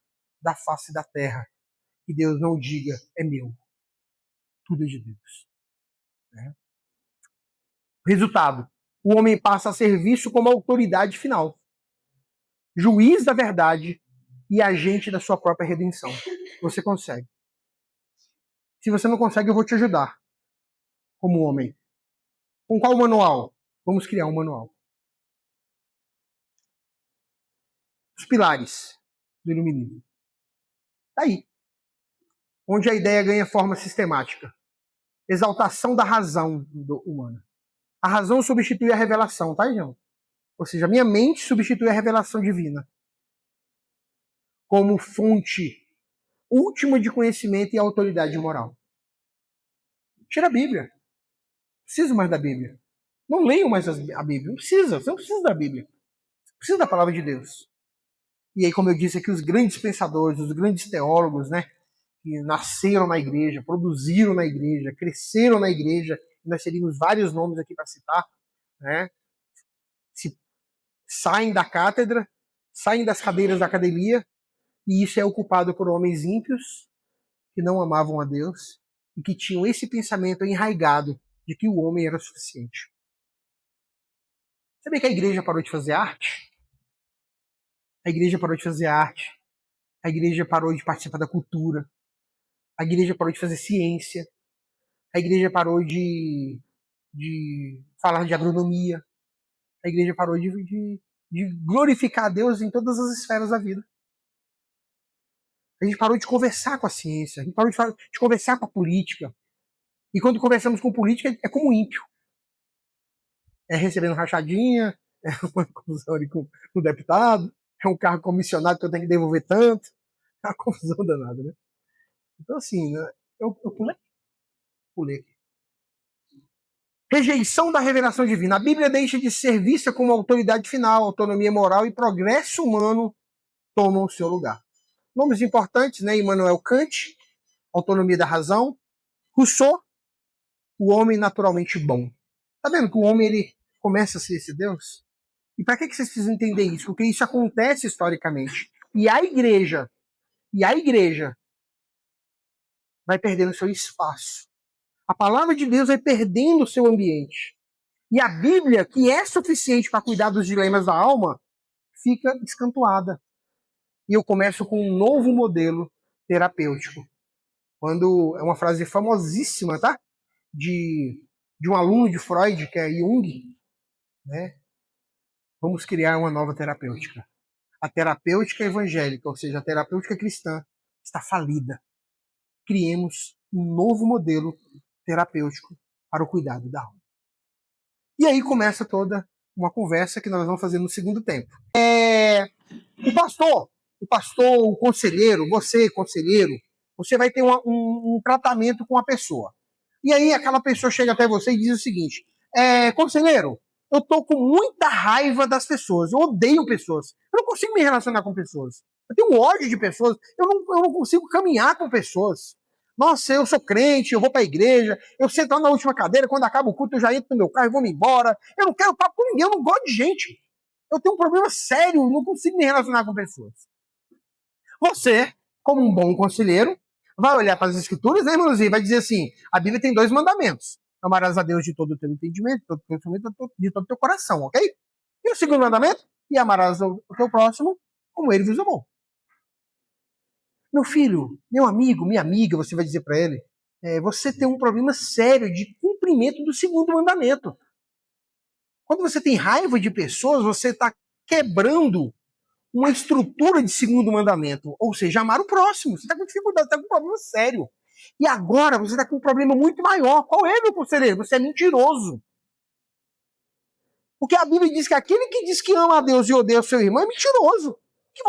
da face da terra que Deus não diga é meu. Tudo é de Deus. Né? Resultado: o homem passa a ser visto como autoridade final, juiz da verdade e agente da sua própria redenção. Você consegue. Se você não consegue, eu vou te ajudar, como homem. Com qual manual? Vamos criar um manual. Os pilares do iluminismo. Tá aí. Onde a ideia ganha forma sistemática. Exaltação da razão humana. A razão substitui a revelação, tá, irmão? Ou seja, a minha mente substitui a revelação divina como fonte última de conhecimento e autoridade moral. Tira a Bíblia. Não preciso mais da Bíblia. Não leiam mais a Bíblia. Não precisa. Você não precisa da Bíblia. Você precisa da palavra de Deus. E aí, como eu disse aqui, os grandes pensadores, os grandes teólogos, né, que nasceram na igreja, produziram na igreja, cresceram na igreja, e nós teríamos vários nomes aqui para citar, né, se saem da cátedra, saem das cadeiras da academia, e isso é ocupado por homens ímpios que não amavam a Deus e que tinham esse pensamento enraizado de que o homem era suficiente. Sabia que a igreja parou de fazer arte? A igreja parou de fazer arte. A igreja parou de participar da cultura. A igreja parou de fazer ciência. A igreja parou de falar de agronomia. A igreja parou de glorificar a Deus em todas as esferas da vida. A gente parou de conversar com a ciência. A gente parou de conversar com a política. E quando conversamos com política, é como ímpio. É recebendo rachadinha, é uma confusão ali com o deputado, é um cargo comissionado que eu tenho que devolver tanto. É uma confusão danada, né? Então, assim, né, eu pulei. Rejeição da revelação divina. A Bíblia deixa de ser vista como autoridade final, autonomia moral e progresso humano tomam o seu lugar. Nomes importantes, né? Immanuel Kant, autonomia da razão. Rousseau, o homem naturalmente bom. Tá vendo que o homem ele começa a ser esse Deus? E para que vocês precisam entender isso? Porque isso acontece historicamente. E a igreja vai perdendo seu espaço. A palavra de Deus vai perdendo o seu ambiente. E a Bíblia, que é suficiente para cuidar dos dilemas da alma, fica escantoada. E eu começo com um novo modelo terapêutico. Quando é uma frase famosíssima, tá? De um aluno de Freud, que é Jung, né? Vamos criar uma nova terapêutica. A terapêutica evangélica, ou seja, a terapêutica cristã, está falida. Criemos um novo modelo terapêutico para o cuidado da alma. E aí começa toda uma conversa que nós vamos fazer no segundo tempo. O pastor, o conselheiro, você, conselheiro, você vai ter um tratamento com a pessoa. E aí aquela pessoa chega até você e diz o seguinte: conselheiro, eu tô com muita raiva das pessoas, eu odeio pessoas, eu não consigo me relacionar com pessoas, eu tenho ódio de pessoas, eu não consigo caminhar com pessoas. Nossa, eu sou crente, eu vou pra igreja, eu sento lá na última cadeira, quando acaba o culto eu já entro no meu carro e vou me embora, eu não quero papo com ninguém, eu não gosto de gente. Eu tenho um problema sério, não consigo me relacionar com pessoas. Você, como um bom conselheiro, vai olhar para as escrituras, né, irmãos, e vai dizer assim: a Bíblia tem 2 mandamentos. Amarás a Deus de todo o teu entendimento, de todo o teu pensamento, de todo o teu coração, ok? E o segundo mandamento? E amarás o teu próximo como ele vos amou. Meu filho, meu amigo, minha amiga, você vai dizer para ele, você tem um problema sério de cumprimento do segundo mandamento. Quando você tem raiva de pessoas, você está quebrando uma estrutura de segundo mandamento, ou seja, amar o próximo. Você está com dificuldade, está com um problema sério. E agora você está com um problema muito maior. Qual é, meu conselheiro? Você é mentiroso. Porque a Bíblia diz que aquele que diz que ama a Deus e odeia o seu irmão é mentiroso.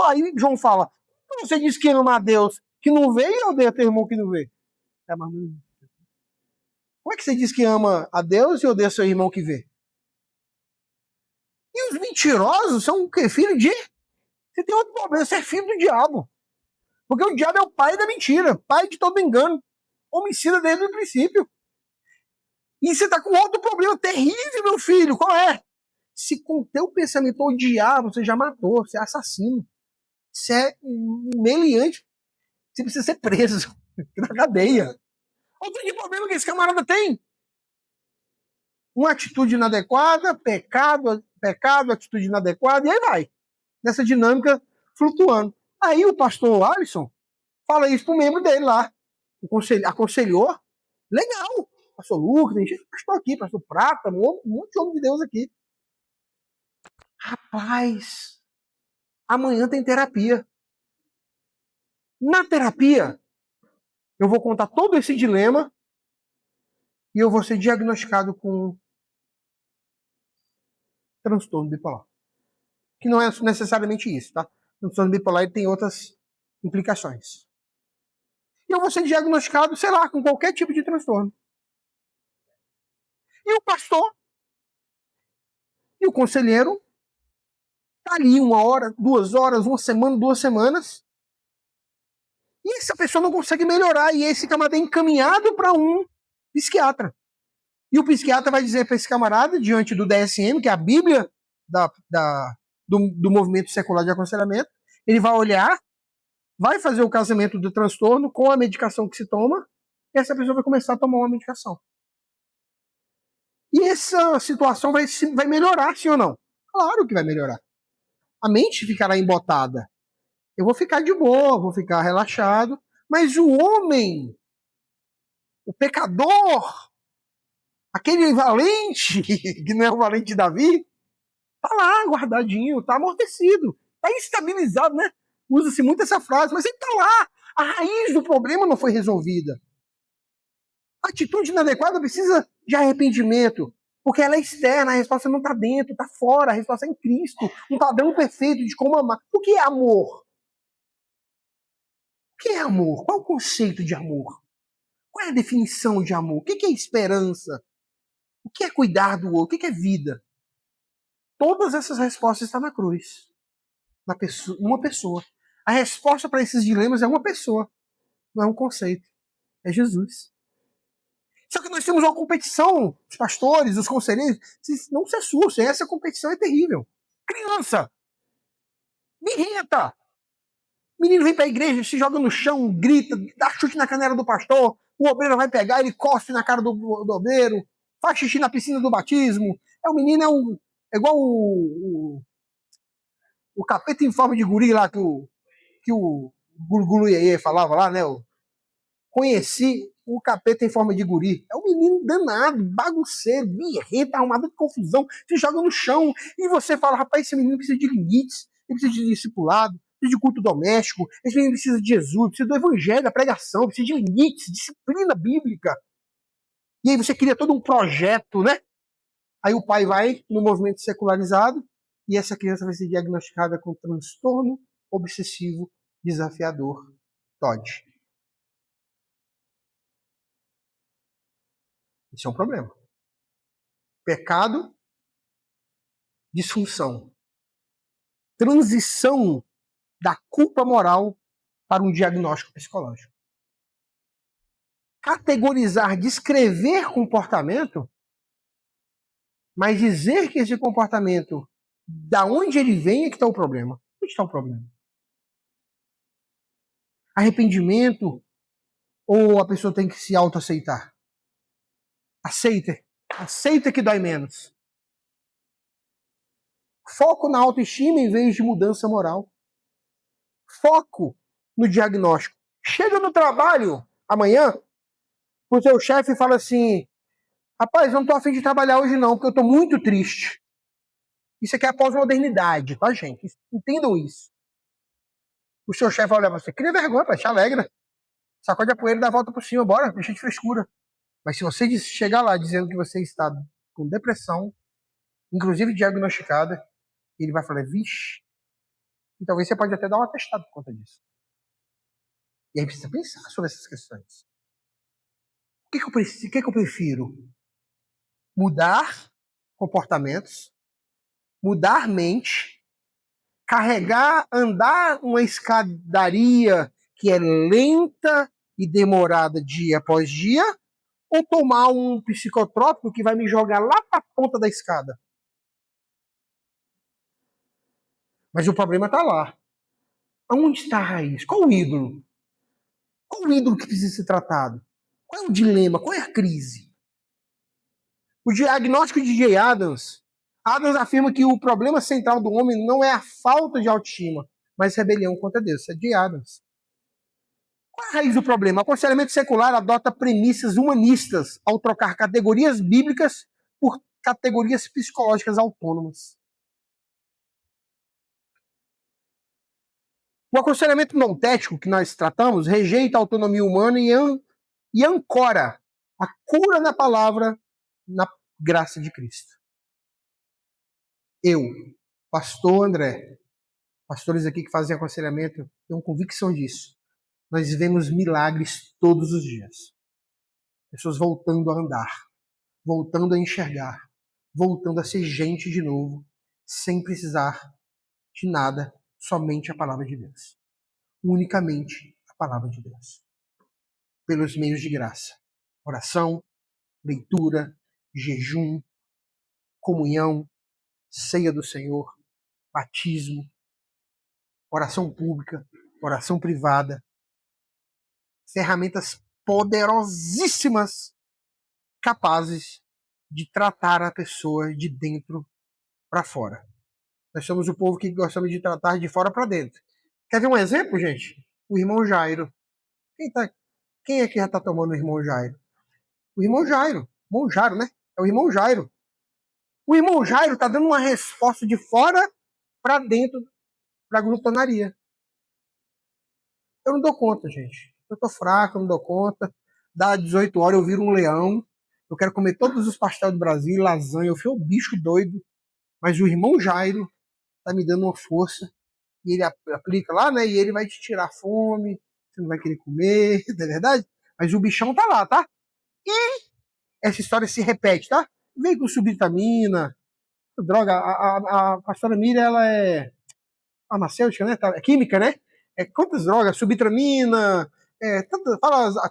Aí João fala, você diz que ama a Deus que não vê e odeia teu irmão que não vê. Mas como é que você diz que ama a Deus e odeia seu irmão que vê? E os mentirosos são o quê? Filho de... Você tem outro problema, você é filho do diabo. Porque o diabo é o pai da mentira, pai de todo engano. Homicida desde o princípio. E você tá com outro problema terrível, meu filho. Qual é? Se com o teu pensamento odiar, você já matou, você é assassino. Você é um meliante. Você precisa ser preso na cadeia. Outro tipo de problema que esse camarada tem. Uma atitude inadequada, pecado, atitude inadequada, e aí vai. Nessa dinâmica flutuando. Aí o pastor Alisson fala isso pro membro dele lá. Aconselhou. Legal. Pastor Lucas, tem gente que pastor aqui, pastor Prata, um monte de homem de Deus aqui. Rapaz, amanhã tem terapia. Na terapia, eu vou contar todo esse dilema e eu vou ser diagnosticado com transtorno bipolar. Que não é necessariamente isso, tá? O transtorno bipolar tem outras implicações. E eu vou ser diagnosticado, sei lá, com qualquer tipo de transtorno. E o pastor e o conselheiro tá ali 1 hora, 2 horas, 1 semana, 2 semanas. E essa pessoa não consegue melhorar. E esse camarada é encaminhado para um psiquiatra. E o psiquiatra vai dizer para esse camarada, diante do DSM, que é a Bíblia do movimento secular de aconselhamento, ele vai olhar, vai fazer o casamento do transtorno com a medicação que se toma, e essa pessoa vai começar a tomar uma medicação. E essa situação vai melhorar, sim ou não? Claro que vai melhorar. A mente ficará embotada. Eu vou ficar de boa, vou ficar relaxado, mas o homem, o pecador, aquele valente, que não é o valente de Davi, tá lá, guardadinho, tá amortecido, tá estabilizado, né? Usa-se muito essa frase, mas ele tá lá. A raiz do problema não foi resolvida. A atitude inadequada precisa de arrependimento, porque ela é externa, a resposta não tá dentro, tá fora, a resposta é em Cristo, um padrão perfeito de como amar. O que é amor? O que é amor? Qual é o conceito de amor? Qual é a definição de amor? O que é esperança? O que é cuidar do outro? O que é vida? Todas essas respostas estão na cruz. Uma pessoa. A resposta para esses dilemas é uma pessoa. Não é um conceito. É Jesus. Só que nós temos uma competição, os pastores, os conselheiros. Não se assustem, essa competição é terrível. Criança! Birrenta! Menino vem para a igreja, se joga no chão, grita, dá chute na canela do pastor, o obreiro vai pegar, ele cospe na cara do obreiro, faz xixi na piscina do batismo. O menino é igual o capeta em forma de guri lá que o Gurgulu Iê falava lá, né? Conheci o capeta em forma de guri. É um menino danado, bagunceiro, birreta, arrumado de confusão, se joga no chão e você fala, rapaz, esse menino precisa de limites, ele precisa de discipulado, precisa de culto doméstico, esse menino precisa de Jesus, precisa do evangelho, da pregação, precisa de limites, disciplina bíblica. E aí você cria todo um projeto, né? Aí o pai vai no movimento secularizado e essa criança vai ser diagnosticada com transtorno obsessivo desafiador, TOD. Isso é um problema. Pecado, disfunção. Transição da culpa moral para um diagnóstico psicológico. Categorizar, descrever comportamento, mas dizer que esse comportamento, da onde ele vem, é que está o problema. Onde está o problema? Arrependimento ou a pessoa tem que se autoaceitar? Aceita que dói menos. Foco na autoestima em vez de mudança moral. Foco no diagnóstico. Chega no trabalho amanhã, o seu chefe fala assim, rapaz, não tô a fim de trabalhar hoje não, porque eu tô muito triste. Isso aqui é a pós-modernidade, tá, gente? Entendam isso. O seu chefe vai olhar pra você, cria vergonha, pai, te alegra. Sacode a poeira e dá a volta por cima, bora, deixa de frescura. Mas se você chegar lá dizendo que você está com depressão, inclusive diagnosticada, ele vai falar, vixe, e talvez você pode até dar um atestado por conta disso. E aí precisa pensar sobre essas questões. O que eu prefiro? Mudar comportamentos, mudar mente, carregar, andar uma escadaria que é lenta e demorada dia após dia, ou tomar um psicotrópico que vai me jogar lá para a ponta da escada? Mas o problema está lá. Onde está a raiz? Qual o ídolo? Qual o ídolo que precisa ser tratado? Qual é o dilema? Qual é a crise? O diagnóstico de J. Adams afirma que o problema central do homem não é a falta de autoestima, mas rebelião contra Deus. Isso é J. Adams. Qual é a raiz do problema? O aconselhamento secular adota premissas humanistas ao trocar categorias bíblicas por categorias psicológicas autônomas. O aconselhamento notético que nós tratamos rejeita a autonomia humana e ancora a cura da palavra na graça de Cristo. Eu, pastor André, pastores aqui que fazem aconselhamento, tenho convicção disso. Nós vivemos milagres todos os dias. Pessoas voltando a andar, voltando a enxergar, voltando a ser gente de novo, sem precisar de nada, somente a palavra de Deus. Unicamente a palavra de Deus. Pelos meios de graça. Oração, leitura, jejum, comunhão, ceia do Senhor, batismo, oração pública, oração privada. Ferramentas poderosíssimas capazes de tratar a pessoa de dentro para fora. Nós somos o povo que gostamos de tratar de fora para dentro. Quer ver um exemplo, gente? O irmão Jairo. Quem é que já está tomando o irmão Jairo? O irmão Jairo. Irmão Jairo, né? É o irmão Jairo. O irmão Jairo está dando uma resposta de fora para dentro para a glutonaria. Eu não dou conta, gente. Eu tô fraco, eu não dou conta. Dá 18 horas, eu viro um leão. Eu quero comer todos os pastéis do Brasil, lasanha. Eu fui um bicho doido. Mas o irmão Jairo tá me dando uma força. E ele aplica lá, né? E ele vai te tirar fome. Você não vai querer comer, não é verdade? Mas o bichão tá lá, tá? E essa história se repete, tá? Vem com subvitamina, droga. A pastora Miriam, ela é farmacêutica, né? É química, né? Quantas drogas? Subtramina,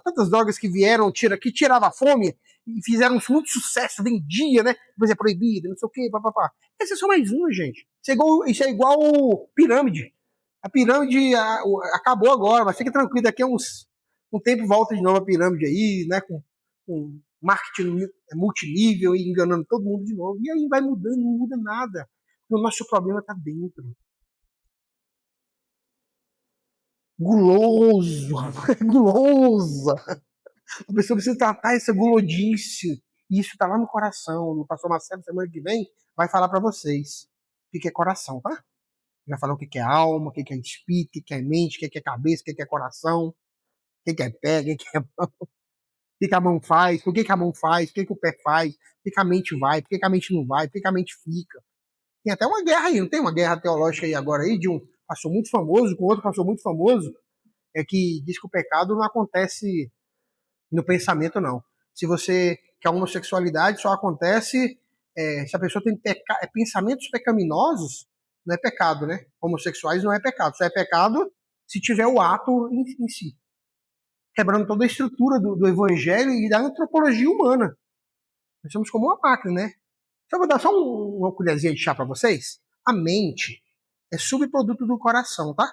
tantas drogas que vieram, que tirava a fome e fizeram muito sucesso, vendia, né? Depois é proibido, não sei o quê, papapá. Esse é só mais um, gente. Isso é igual pirâmide. A pirâmide acabou agora, mas fica tranquilo, daqui a um tempo volta de novo a pirâmide aí, né? Com marketing multinível e enganando todo mundo de novo. E aí vai mudando, não muda nada. O nosso problema está dentro. Guloso, gulosa. A pessoa precisa tratar essa gulodice. E isso tá lá no coração. O pastor Marcelo, semana que vem, vai falar para vocês o que é coração, tá? Vai falar o que é alma, o que é espírito, o que é mente, o que é cabeça, o que é coração, o que é pé, o que é mão, o que a mão faz, por que a mão faz, o que o pé faz, por que a mente vai, por que a mente não vai, por que a mente fica. Tem até uma guerra aí, não tem uma guerra teológica aí agora aí, de um pastor muito famoso com outro pastor muito famoso, que diz que o pecado não acontece no pensamento, não. Que a homossexualidade só acontece se a pessoa tem pensamentos pecaminosos, não é pecado, né? Homossexuais não é pecado, só é pecado se tiver o ato em si. Quebrando toda a estrutura do evangelho e da antropologia humana. Nós somos como uma máquina, né? Então, eu vou dar só uma colherzinha de chá para vocês. A mente é subproduto do coração, tá?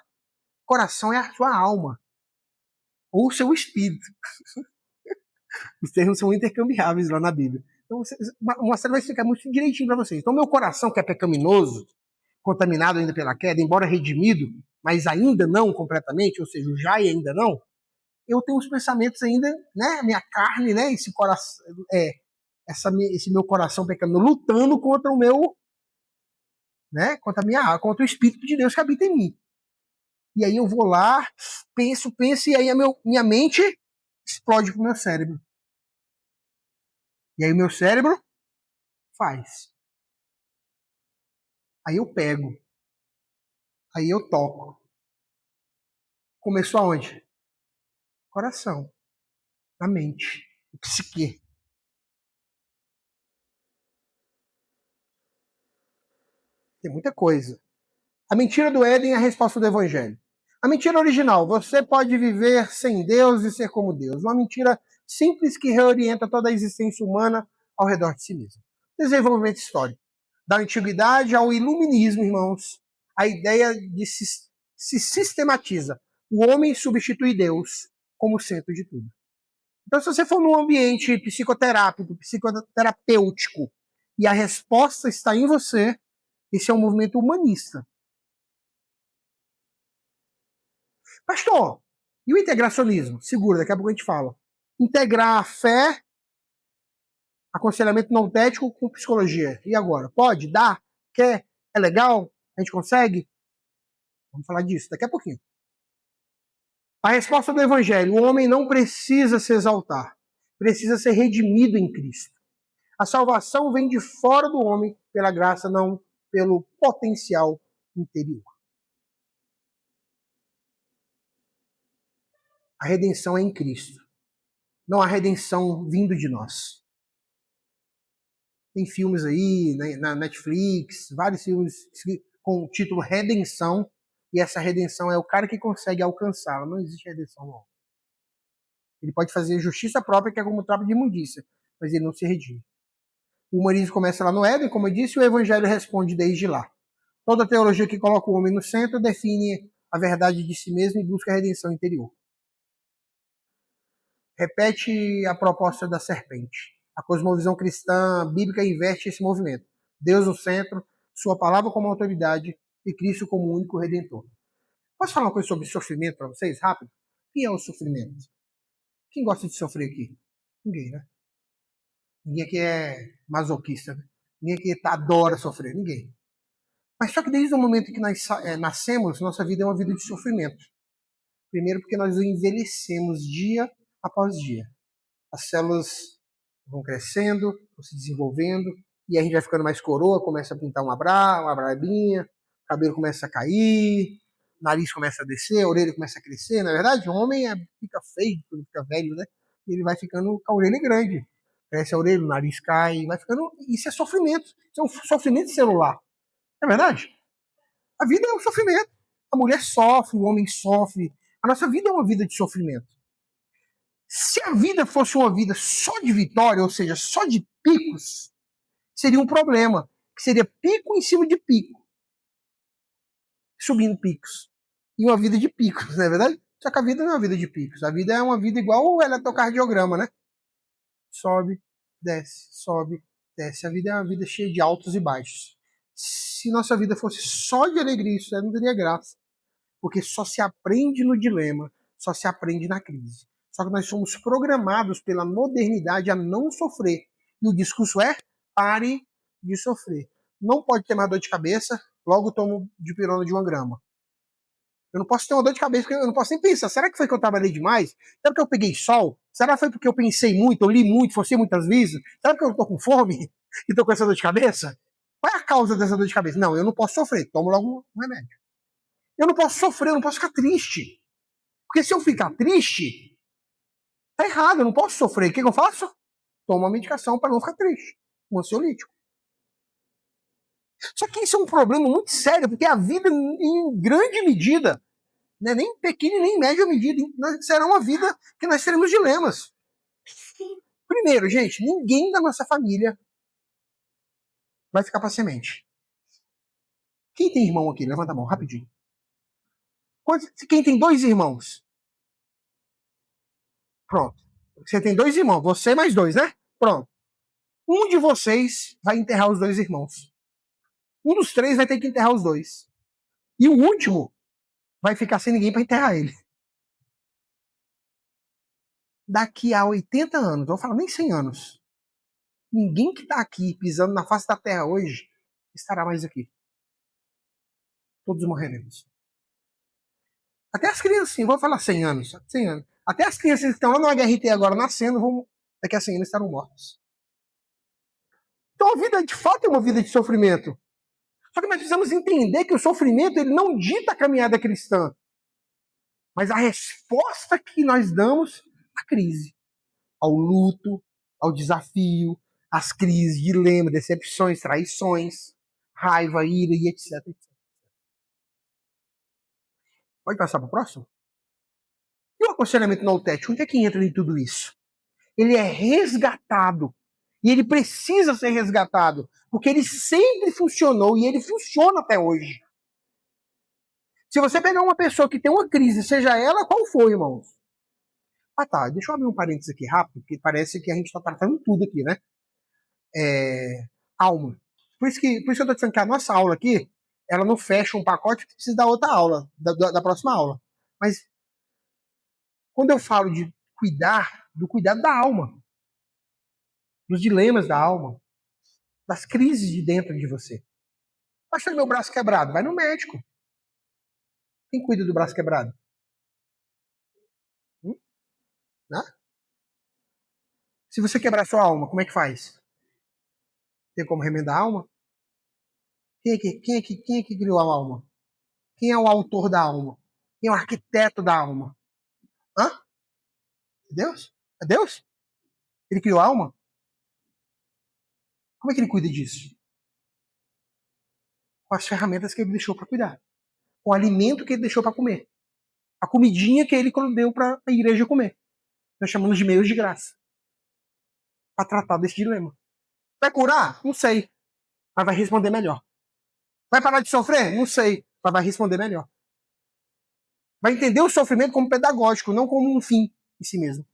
O coração é a sua alma. Ou o seu espírito. Os termos são intercambiáveis lá na Bíblia. Então, o Marcelo vai explicar muito direitinho para vocês. Então, meu coração, que é pecaminoso, contaminado ainda pela queda, embora redimido, mas ainda não completamente, ou seja, já e ainda não, eu tenho os pensamentos ainda, né? Minha carne, né? Esse coração, esse meu coração pecaminoso lutando contra o meu, né? Contra o Espírito de Deus que habita em mim. E aí eu vou lá, penso, e aí minha mente explode pro meu cérebro. E aí o meu cérebro faz. Aí eu pego, aí eu toco. Começou aonde? Coração, na mente, o psique. Tem muita coisa. A mentira do Éden é a resposta do Evangelho. A mentira original, você pode viver sem Deus e ser como Deus. Uma mentira simples que reorienta toda a existência humana ao redor de si mesma. Desenvolvimento histórico. Da antiguidade ao iluminismo, irmãos, a ideia de se sistematiza. O homem substitui Deus como centro de tudo. Então, se você for num ambiente psicoterápico, psicoterapêutico, e a resposta está em você, esse é um movimento humanista. Pastor, e o integracionismo? Segura, daqui a pouco a gente fala. Integrar a fé, aconselhamento não ético com psicologia. E agora? Pode? Dá? Quer? É legal? A gente consegue? Vamos falar disso daqui a pouquinho. A resposta do Evangelho: o homem não precisa se exaltar, precisa ser redimido em Cristo. A salvação vem de fora do homem, pela graça, não pelo potencial interior. A redenção é em Cristo. Não há redenção vindo de nós. Tem filmes aí, na Netflix, vários filmes com o título Redenção, e essa redenção é o cara que consegue alcançá-la. Não existe redenção, não. Ele pode fazer justiça própria, que é como trapo de imundícia, mas ele não se redime. O humanismo começa lá no Éden, como eu disse, e o Evangelho responde desde lá. Toda teologia que coloca o homem no centro define a verdade de si mesmo e busca a redenção interior. Repete a proposta da serpente. A cosmovisão cristã bíblica inverte esse movimento. Deus no centro, sua palavra como autoridade e Cristo como único redentor. Posso falar uma coisa sobre sofrimento para vocês, rápido? O que é o sofrimento? Quem gosta de sofrer aqui? Ninguém, né? Ninguém aqui é masoquista, né? Ninguém aqui adora sofrer, ninguém. Mas só que desde o momento que nós nascemos, nossa vida é uma vida de sofrimento. Primeiro porque nós envelhecemos dia após dia. As células vão crescendo, vão se desenvolvendo, e a gente vai ficando mais coroa, começa a pintar uma brabinha, o cabelo começa a cair, o nariz começa a descer, a orelha começa a crescer. Na verdade, o homem fica feio quando fica velho, né? E ele vai ficando com a orelha grande. Cresce a orelha, o nariz cai, vai ficando. Isso é sofrimento. Isso é um sofrimento celular. É verdade? A vida é um sofrimento. A mulher sofre, o homem sofre. A nossa vida é uma vida de sofrimento. Se a vida fosse uma vida só de vitória, ou seja, só de picos, seria um problema. Que seria pico em cima de pico. Subindo picos. E uma vida de picos, não é verdade? Só que a vida não é uma vida de picos. A vida é uma vida igual o eletrocardiograma, né? Sobe, desce, sobe, desce. A vida é uma vida cheia de altos e baixos. Se nossa vida fosse só de alegria, isso não teria graça. Porque só se aprende no dilema, só se aprende na crise. Só que nós somos programados pela modernidade a não sofrer. E o discurso é: pare de sofrer. Não pode ter mais dor de cabeça, logo tomo dipirona de 1 grama. Eu não posso ter uma dor de cabeça, porque eu não posso nem pensar. Será que foi que eu trabalhei demais? Será que eu peguei sol? Será que foi porque eu pensei muito, eu li muito, forcei muitas vezes? Será que eu tô com fome e tô com essa dor de cabeça? Qual é a causa dessa dor de cabeça? Não, eu não posso sofrer. Tomo logo um remédio. Eu não posso sofrer, eu não posso ficar triste. Porque se eu ficar triste, tá errado, eu não posso sofrer. O que eu faço? Tomo uma medicação para não ficar triste. Um ansiolítico. Só que isso é um problema muito sério, porque a vida, em grande medida, né, nem pequena nem média medida, será uma vida que nós teremos dilemas. Primeiro, gente, ninguém da nossa família vai ficar para semente. Quem tem irmão aqui? Levanta a mão, rapidinho. Quem tem 2 irmãos? Pronto. Você tem 2 irmãos, você mais 2, né? Pronto. Um de vocês vai enterrar os 2 irmãos. Um dos 3 vai ter que enterrar os 2. E o último vai ficar sem ninguém para enterrar ele. Daqui a 80 anos, não vou falar nem 100 anos, ninguém que está aqui pisando na face da terra hoje estará mais aqui. Todos morreremos. Até as crianças, vou falar 100 anos, 100 anos. Até as crianças que estão lá no HRT agora nascendo, daqui a 100 anos estarão mortas. Então a vida de fato é uma vida de sofrimento. Só que nós precisamos entender que o sofrimento ele não dita a caminhada cristã, mas a resposta que nós damos à crise, ao luto, ao desafio, às crises, dilemas, decepções, traições, raiva, ira e etc, etc. Pode passar para o próximo? E o aconselhamento no-tech, onde é que entra em tudo isso? Ele é resgatado. E ele precisa ser resgatado. Porque ele sempre funcionou e ele funciona até hoje. Se você pegar uma pessoa que tem uma crise, seja ela qual for, irmãos. Ah tá, deixa eu abrir um parênteses aqui rápido, porque parece que a gente está tratando tudo aqui, né? Alma. Por isso que eu estou dizendo que a nossa aula aqui, ela não fecha um pacote que precisa da outra aula, da próxima aula. Mas quando eu falo de cuidar, do cuidado da alma, dos dilemas da alma, das crises de dentro de você. Pastor, meu braço quebrado, vai no médico. Quem cuida do braço quebrado? Né? Se você quebrar sua alma, como é que faz? Tem como remendar a alma? Quem é que criou a alma? Quem é o autor da alma? Quem é o arquiteto da alma? Hã? É Deus? É Deus? Ele criou a alma? Como é que ele cuida disso? Com as ferramentas que ele deixou para cuidar. Com o alimento que ele deixou para comer. A comidinha que ele deu para a igreja comer. Nós chamamos de meios de graça. Para tratar desse dilema. Vai curar? Não sei. Mas vai responder melhor. Vai parar de sofrer? Não sei. Mas vai responder melhor. Vai entender o sofrimento como pedagógico, não como um fim em si mesmo.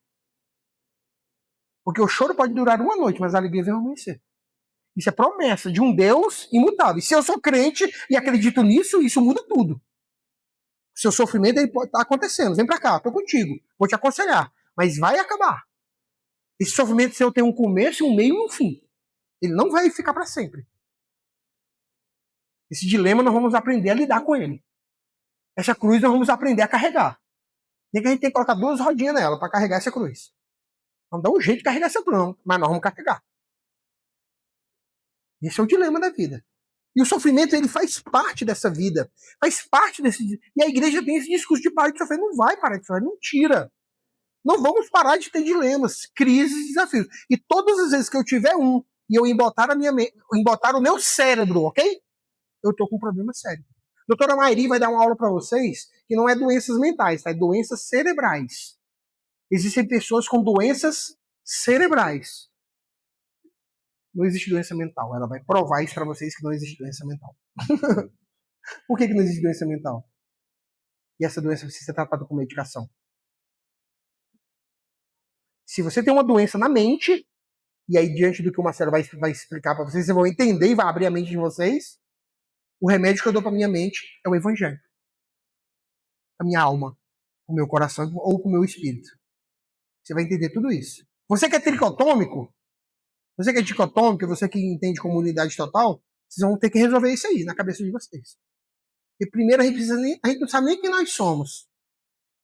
Porque o choro pode durar uma noite, mas a alegria vem amanhecer. Isso é promessa de um Deus imutável. E se eu sou crente e acredito nisso, isso muda tudo. O seu sofrimento ele pode estar acontecendo. Vem pra cá, estou contigo. Vou te aconselhar. Mas vai acabar. Esse sofrimento seu tem um começo, um meio e um fim. Ele não vai ficar para sempre. Esse dilema nós vamos aprender a lidar com ele. Essa cruz nós vamos aprender a carregar. Nem que a gente tem que colocar 2 rodinhas nela para carregar essa cruz. Vamos dar um jeito de carregar essa cruz, mas nós vamos carregar. Esse é o dilema da vida. E o sofrimento, ele faz parte dessa vida. Faz parte desse... E a igreja tem esse discurso de parar de sofrer. Não vai parar de sofrer. Mentira. Não vamos parar de ter dilemas, crises e desafios. E todas as vezes que eu tiver um, e eu embotar, embotar o meu cérebro, ok? Eu tô com um problema sério. Doutora Mairi vai dar uma aula para vocês que não é doenças mentais, tá? É doenças cerebrais. Existem pessoas com doenças cerebrais. Não existe doença mental. Ela vai provar isso para vocês que não existe doença mental. Por que não existe doença mental? E essa doença precisa ser tratada com medicação. Se você tem uma doença na mente, e aí diante do que o Marcelo vai explicar para vocês, vocês vão entender e vai abrir a mente de vocês, o remédio que eu dou para minha mente é o evangelho. A minha alma, o meu coração ou o meu espírito. Você vai entender tudo isso. Você que é tricotômico, você que é dicotômico, você que entende como unidade total, vocês vão ter que resolver isso aí na cabeça de vocês. E primeiro a gente não sabe nem quem nós somos.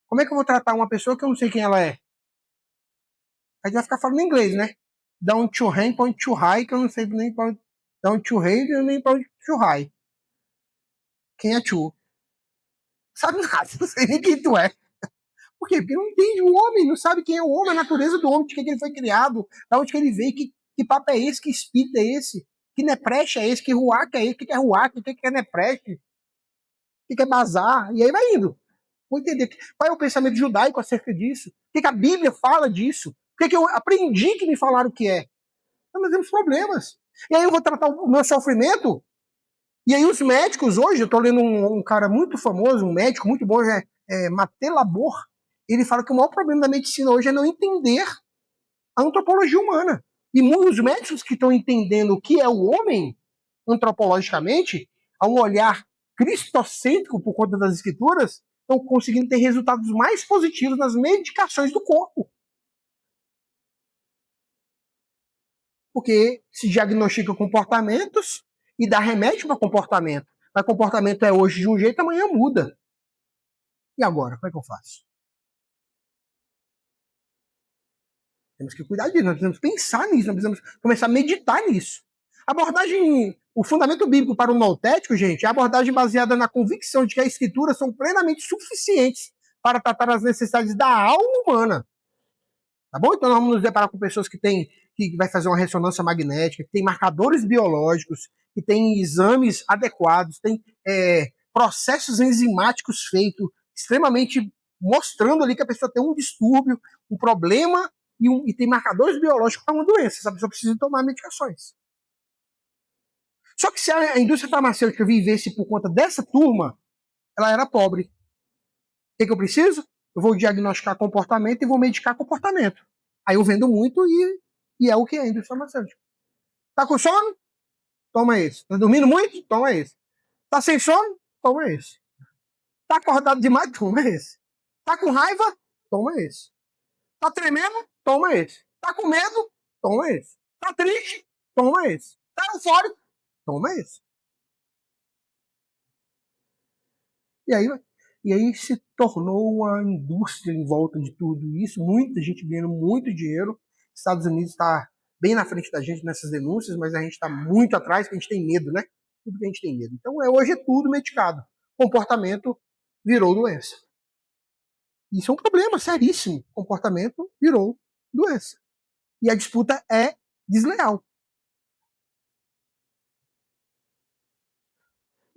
Como é que eu vou tratar uma pessoa que eu não sei quem ela é? A gente vai ficar falando em inglês, né? Down to high, point to high, que eu não sei nem para down to high, nem para to high. Quem é tu? Sabe nada, não sei nem quem tu é. Por quê? Porque não entende o homem, não sabe quem é o homem, a natureza do homem, de que ele foi criado, da onde que ele veio, que papo é esse, que espírito é esse, que nepreste é esse, que ruaca é esse, que é ruaca, que é nepreste, que é bazar, e aí vai indo. Vou entender qual é o pensamento judaico acerca disso, o que a Bíblia fala disso, o que eu aprendi que me falaram que é. Então, nós temos problemas. E aí eu vou tratar o meu sofrimento, e aí os médicos hoje, eu estou lendo um cara muito famoso, um médico muito bom, Maté Labor, ele fala que o maior problema da medicina hoje é não entender a antropologia humana. E muitos médicos que estão entendendo o que é o homem, antropologicamente, a um olhar cristocêntrico por conta das escrituras, estão conseguindo ter resultados mais positivos nas medicações do corpo. Porque se diagnostica comportamentos e dá remédio para comportamento. Mas comportamento é hoje de um jeito, amanhã muda. E agora, como é que eu faço? Temos que cuidar disso, nós precisamos pensar nisso, nós precisamos começar a meditar nisso. A abordagem O fundamento bíblico para o noutético, gente, é a abordagem baseada na convicção de que as escrituras são plenamente suficientes para tratar as necessidades da alma humana. Tá bom? Então nós vamos nos deparar com pessoas que vai fazer uma ressonância magnética, que tem marcadores biológicos, que tem exames adequados, tem processos enzimáticos feitos extremamente mostrando ali que a pessoa tem um distúrbio, um problema e tem marcadores biológicos para uma doença. Essa pessoa precisa tomar medicações. Só que se a indústria farmacêutica vivesse por conta dessa turma, ela era pobre. O que eu preciso? Eu vou diagnosticar comportamento e vou medicar comportamento. Aí eu vendo muito e é o que é a indústria farmacêutica. Tá com sono? Toma esse. Tá dormindo muito? Toma esse. Tá sem sono? Toma esse. Tá acordado demais? Toma esse. Tá com raiva? Toma esse. Tá tremendo? Toma esse. Tá com medo? Toma esse. Tá triste? Toma esse. Tá eufórico? Toma esse. E aí se tornou uma indústria em volta de tudo isso, muita gente ganhando muito dinheiro. Estados Unidos está bem na frente da gente nessas denúncias, mas a gente está muito atrás, porque a gente tem medo, né? Tudo que a gente tem medo. Então hoje é tudo medicado. Comportamento virou doença. Isso é um problema seríssimo. Comportamento virou doença. E a disputa é desleal.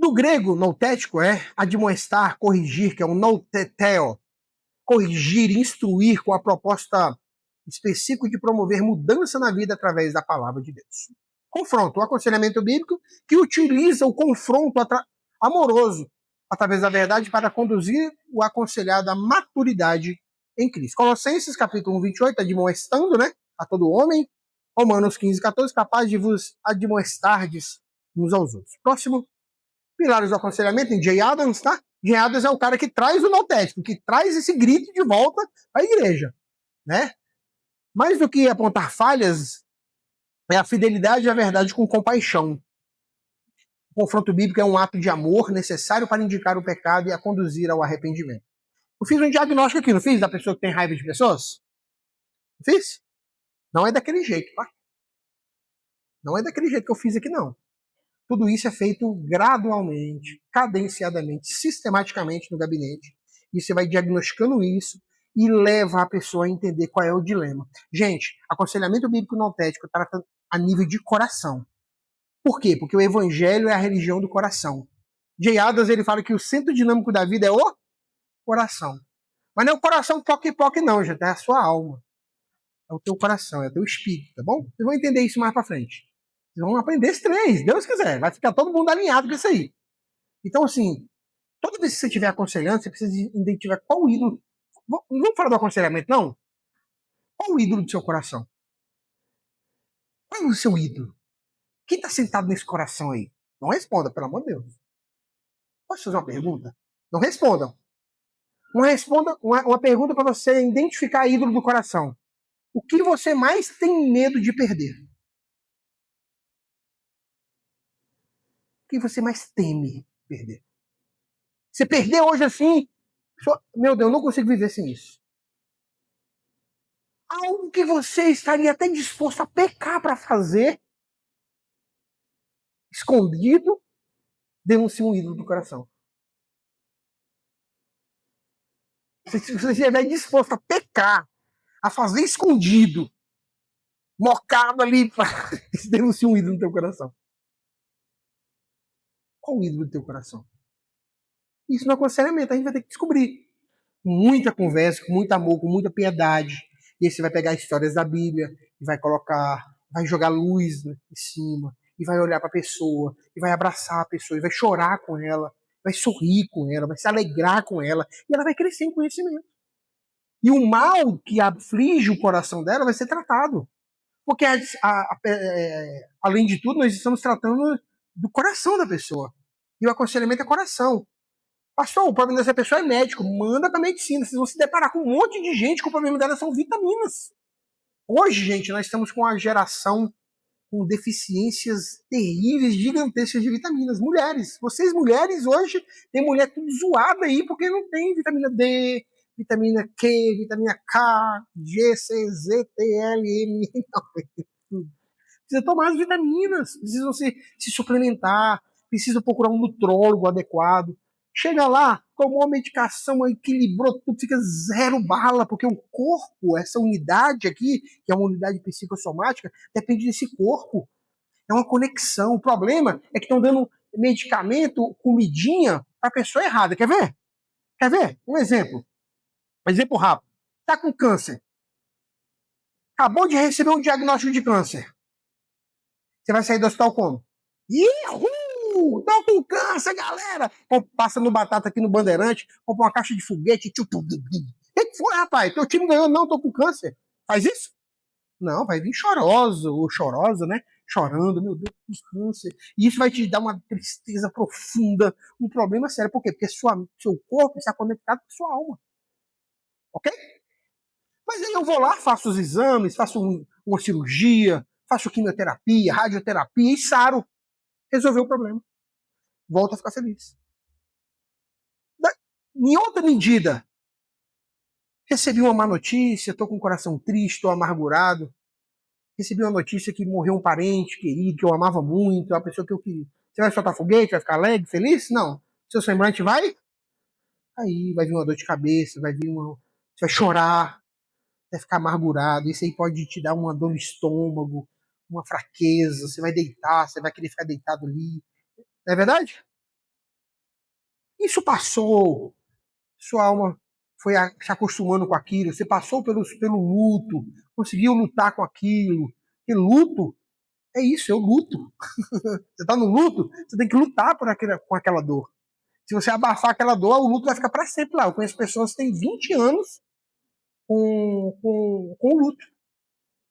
Do grego, noutético é admoestar, corrigir, que é um nouteteo, corrigir, instruir com a proposta específica de promover mudança na vida através da palavra de Deus. Confronto, o aconselhamento bíblico que utiliza o confronto amoroso através da verdade para conduzir o aconselhado à maturidade em Cristo. Colossenses capítulo 1, 28, admoestando, né, a todo homem. Romanos 15, 14, capaz de vos admoestardes uns aos outros. Próximo. Pilares do aconselhamento em Jay Adams, tá? Jay Adams é o cara que traz o noutético, que traz esse grito de volta à igreja, né? Mais do que apontar falhas, é a fidelidade e a verdade com compaixão. O confronto bíblico é um ato de amor necessário para indicar o pecado e a conduzir ao arrependimento. Eu fiz um diagnóstico aqui, não fiz? Da pessoa que tem raiva de pessoas? Não fiz? Não é daquele jeito, tá? Não é daquele jeito que eu fiz aqui, não. Tudo isso é feito gradualmente, cadenciadamente, sistematicamente no gabinete. E você vai diagnosticando isso e leva a pessoa a entender qual é o dilema. Gente, aconselhamento bíblico noutético trata a nível de coração. Por quê? Porque o evangelho é a religião do coração. Jay Adams, ele fala que o centro dinâmico da vida é o coração. Mas não é o coração poque-poque não, gente. É a sua alma. É o teu coração, é o teu espírito, tá bom? Vocês vão entender isso mais pra frente. Vocês vão aprender esse três, Deus quiser. Vai ficar todo mundo alinhado com isso aí. Então, assim, toda vez que você estiver aconselhando, você precisa identificar qual o ídolo. Não vamos falar do aconselhamento, não? Qual o ídolo do seu coração? Qual é o seu ídolo? Quem está sentado nesse coração aí? Não responda, pelo amor de Deus. Posso fazer uma pergunta? Não respondam. Uma pergunta para você identificar ídolo do coração. O que você mais tem medo de perder? O que você mais teme perder? Você perder hoje assim, meu Deus, eu não consigo viver sem isso. Algo que você estaria até disposto a pecar para fazer, escondido, denuncia um ídolo do coração. Se você estiver disposto a pecar, a fazer escondido, mocado ali, denuncia um ídolo no teu coração. Qual o ídolo do teu coração? Isso no aconselhamento, a gente vai ter que descobrir. Com muita conversa, com muito amor, com muita piedade. E aí você vai pegar histórias da Bíblia e vai colocar, vai jogar luz em cima, e vai olhar para a pessoa, e vai abraçar a pessoa, e vai chorar com ela, vai sorrir com ela, vai se alegrar com ela, e ela vai crescer em conhecimento. E o mal que aflige o coração dela vai ser tratado. Porque, além de tudo, nós estamos tratando do coração da pessoa. E o aconselhamento é coração. Pastor, o problema dessa pessoa é médico. Manda pra medicina. Vocês vão se deparar com um monte de gente que o problema dela são vitaminas. Hoje, gente, nós estamos com uma geração com deficiências terríveis, gigantescas de vitaminas. Mulheres. Vocês, mulheres, hoje, tem mulher tudo zoada aí porque não tem vitamina D, vitamina Q, vitamina K, G, C, Z, T, L, M. Não. Precisa tomar as vitaminas, precisa se suplementar, precisa procurar um nutrólogo adequado. Chega lá, tomou a medicação, equilibrou tudo, fica zero bala, porque o corpo, essa unidade aqui, que é uma unidade psicossomática, depende desse corpo. É uma conexão. O problema é que estão dando medicamento, comidinha, para a pessoa errada. Quer ver? Quer ver? Um exemplo. Um exemplo rápido. Tá com câncer. Acabou de receber um diagnóstico de câncer. Você vai sair do hospital como? Ihu! Tô com câncer, galera! Passa no Batata aqui no Bandeirante, compra uma caixa de foguete. O que foi, rapaz? Teu time ganhou? Não, tô com câncer. Faz isso? Não, vai vir choroso, ou chorosa, né? Chorando, meu Deus, que câncer. E isso vai te dar uma tristeza profunda, um problema sério. Por quê? Porque seu corpo está conectado com sua alma. Ok? Mas aí eu vou lá, faço os exames, faço uma cirurgia, faço quimioterapia, radioterapia e saro. Resolveu o problema. Volta a ficar feliz. Em outra medida, recebi uma má notícia, estou com o coração triste, estou amargurado. Recebi uma notícia que morreu um parente querido, que eu amava muito, uma pessoa que eu queria. Você vai soltar foguete, vai ficar alegre, feliz? Não. Seu semblante vai? Aí vai vir uma dor de cabeça, você vai chorar, vai ficar amargurado. Isso aí pode te dar uma dor no estômago, uma fraqueza. Você vai deitar, você vai querer ficar deitado ali. Não é verdade? Isso passou. Sua alma foi se acostumando com aquilo. Você passou pelo luto, conseguiu lutar com aquilo. E luto é isso, eu luto. Você tá no luto, você tem que lutar com aquela dor. Se você abafar aquela dor, o luto vai ficar para sempre lá. Eu conheço pessoas que têm 20 anos com o luto.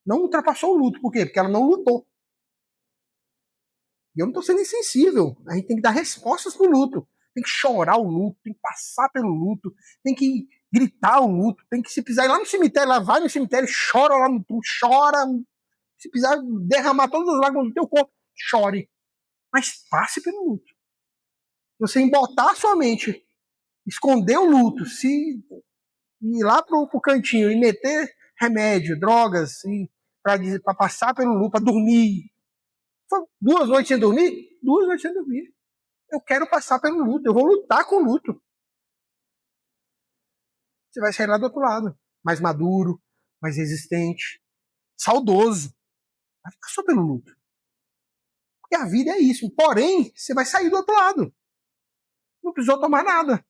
Não ultrapassou o luto. Por quê? Porque ela não lutou. E eu não estou sendo insensível. A gente tem que dar respostas pro luto. Tem que chorar o luto, tem que passar pelo luto, tem que gritar o luto, tem que se pisar ir lá no cemitério, lá vai no cemitério, chora lá no túmulo, chora. Se precisar derramar todas as lágrimas do teu corpo, chore. Mas passe pelo luto. Você embotar a sua mente, esconder o luto, se ir lá pro cantinho e meter remédio, drogas, para passar pelo luto, para dormir. Foi 2 noites sem dormir? 2 noites sem dormir. Eu quero passar pelo luto, eu vou lutar com o luto. Você vai sair lá do outro lado, mais maduro, mais resistente, saudoso. Vai ficar só pelo luto. Porque a vida é isso. Porém, você vai sair do outro lado. Não precisou tomar nada.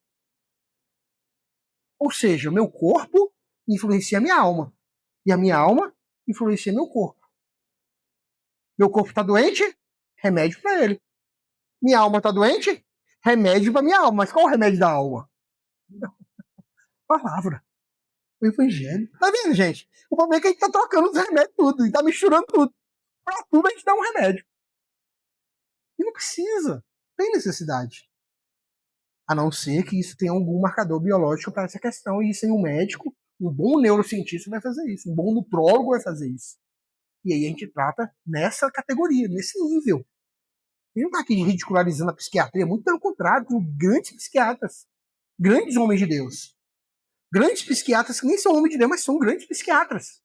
Ou seja, o meu corpo influencia a minha alma. E a minha alma influencia meu corpo. Meu corpo está doente? Remédio para ele. Minha alma está doente? Remédio para minha alma. Mas qual é o remédio da alma? Palavra. O evangelho. Tá vendo, gente? O problema é que a gente tá trocando os remédios tudo. E tá misturando tudo. Pra tudo a gente dá um remédio. E não precisa. Não tem necessidade. A não ser que isso tenha algum marcador biológico para essa questão. E isso aí um médico, um bom neurocientista vai fazer isso. Um bom nutrólogo vai fazer isso. E aí a gente trata nessa categoria, nesse nível. Ele não está aqui ridicularizando a psiquiatria, muito pelo contrário, com grandes psiquiatras, grandes homens de Deus. Grandes psiquiatras que nem são homens de Deus, mas são grandes psiquiatras.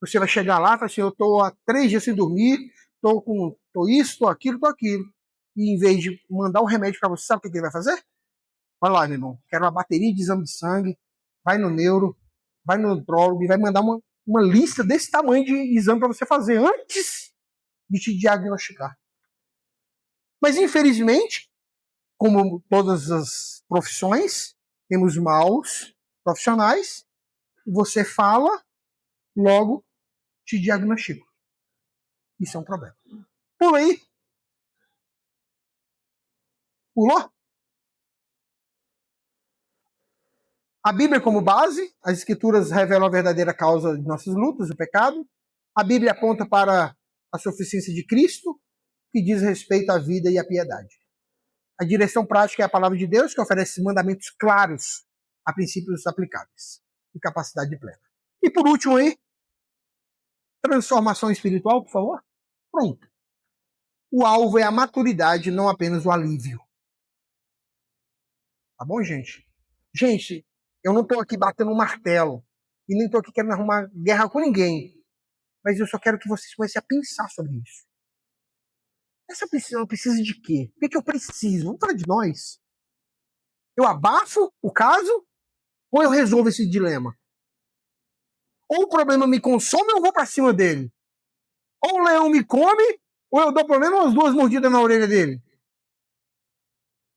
Você vai chegar lá e falar assim, eu estou há 3 dias sem dormir, tô isso, tô aquilo, tô aquilo. E em vez de mandar um remédio para você, sabe o que ele vai fazer? Olha lá, meu irmão, quero uma bateria de exame de sangue, vai no neuro, vai no nutrólogo e vai mandar uma lista desse tamanho de exame para você fazer antes de te diagnosticar. Mas, infelizmente, como todas as profissões, temos maus profissionais, você fala, logo te diagnostico. Isso é um problema. Pula aí. Pulou? A Bíblia como base, as escrituras revelam a verdadeira causa de nossas lutas, o pecado. A Bíblia aponta para a suficiência de Cristo, que diz respeito à vida e à piedade. A direção prática é a palavra de Deus, que oferece mandamentos claros a princípios aplicáveis e capacidade plena. E por último aí, transformação espiritual, por favor. Pronto. O alvo é a maturidade, não apenas o alívio. Tá bom, gente? Gente, eu não estou aqui batendo um martelo e nem estou aqui querendo arrumar guerra com ninguém. Mas eu só quero que vocês comecem a pensar sobre isso. Essa pessoa precisa de quê? O que eu preciso? Vamos falar de nós. Eu abafo o caso ou eu resolvo esse dilema? Ou o problema me consome ou eu vou pra cima dele? Ou o leão me come ou eu dou pelo menos umas 2 mordidas na orelha dele?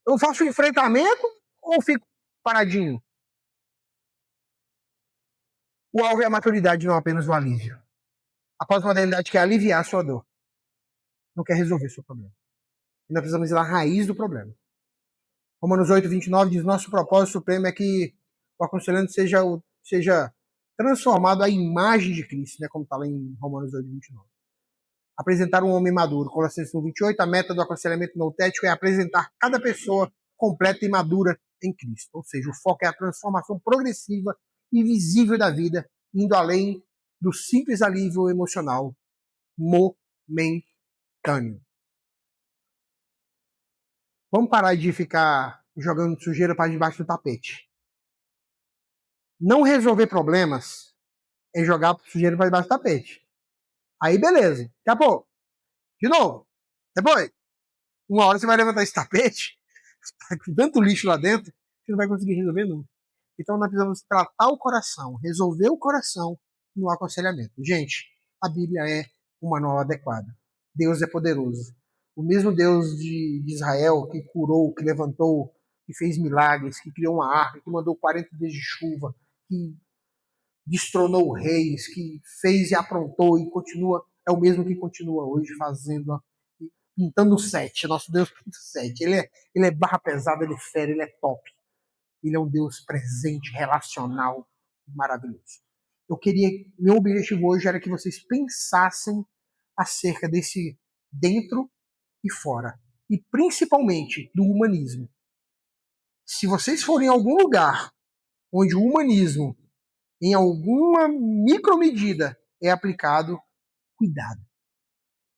Eu faço um enfrentamento ou fico paradinho? O alvo é a maturidade, não apenas o alívio. A pós-modernidade quer aliviar a sua dor. Não quer resolver o seu problema. E nós precisamos ir à raiz do problema. Romanos 8:29 diz: nosso propósito supremo é que o aconselhante seja transformado à imagem de Cristo, né, como está lá em Romanos 8:29. Apresentar um homem maduro. Colossenses 1:28, a meta do aconselhamento noutético é apresentar cada pessoa completa e madura em Cristo. Ou seja, o foco é a transformação progressiva e visível da vida, indo além do simples alívio emocional momentâneo. Vamos parar de ficar jogando sujeira para debaixo do tapete. Não resolver problemas é jogar sujeira para debaixo do tapete. Aí beleza. Acabou. De novo. Depois. Uma hora você vai levantar esse tapete, tá com tanto lixo lá dentro, que não vai conseguir resolver nunca. Então nós precisamos tratar o coração, resolver o coração no aconselhamento. Gente, a Bíblia é o manual adequado. Deus é poderoso. O mesmo Deus de Israel que curou, que levantou, que fez milagres, que criou uma arca, que mandou 40 dias de chuva, que destronou reis, que fez e aprontou e continua, é o mesmo que continua hoje fazendo, pintando 7. Nosso Deus pinta 7. Ele é barra pesada, ele é fera, ele é top. Ele é um Deus presente, relacional, maravilhoso. Meu objetivo hoje era que vocês pensassem acerca desse dentro e fora. E principalmente do humanismo. Se vocês forem em algum lugar onde o humanismo, em alguma micromedida, é aplicado, cuidado.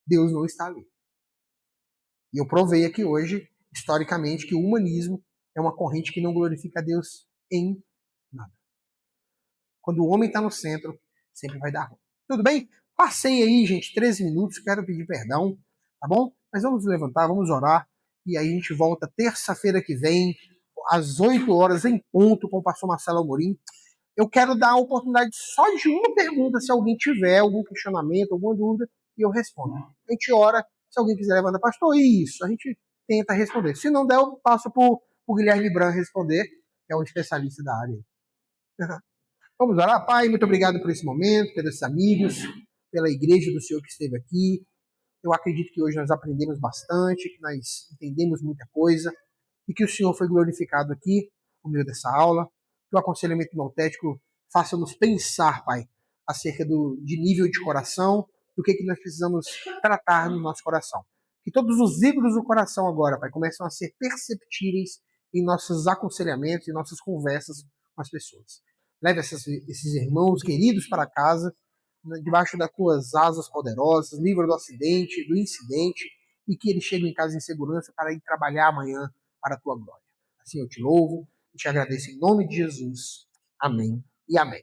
Deus não está ali. E eu provei aqui hoje, historicamente, que o humanismo é uma corrente que não glorifica a Deus em nada. Quando o homem está no centro, sempre vai dar ruim. Tudo bem? Passei aí, gente, 13 minutos, quero pedir perdão, tá bom? Mas vamos levantar, vamos orar, e aí a gente volta terça-feira que vem, às 8 horas, em ponto, com o pastor Marcelo Amorim. Eu quero dar a oportunidade só de uma pergunta, se alguém tiver algum questionamento, alguma dúvida, e eu respondo. A gente ora, se alguém quiser levantar, pastor, isso, a gente tenta responder. Se não der, eu passo por Guilherme Bran responder, que é um especialista da área. Vamos orar? Pai, muito obrigado por esse momento, pelos amigos, pela igreja do Senhor que esteve aqui. Eu acredito que hoje nós aprendemos bastante, que nós entendemos muita coisa, e que o Senhor foi glorificado aqui, no meio dessa aula. Que o aconselhamento noutético faça-nos pensar, Pai, acerca de nível de coração, do que nós precisamos tratar no nosso coração. Que todos os vínculos do coração agora, Pai, começam a ser perceptíveis em nossos aconselhamentos, em nossas conversas com as pessoas. Leve esses irmãos queridos para casa, debaixo das tuas asas poderosas, livra do acidente, do incidente, e que eles cheguem em casa em segurança para ir trabalhar amanhã para a tua glória. Assim eu te louvo e te agradeço em nome de Jesus. Amém e amém.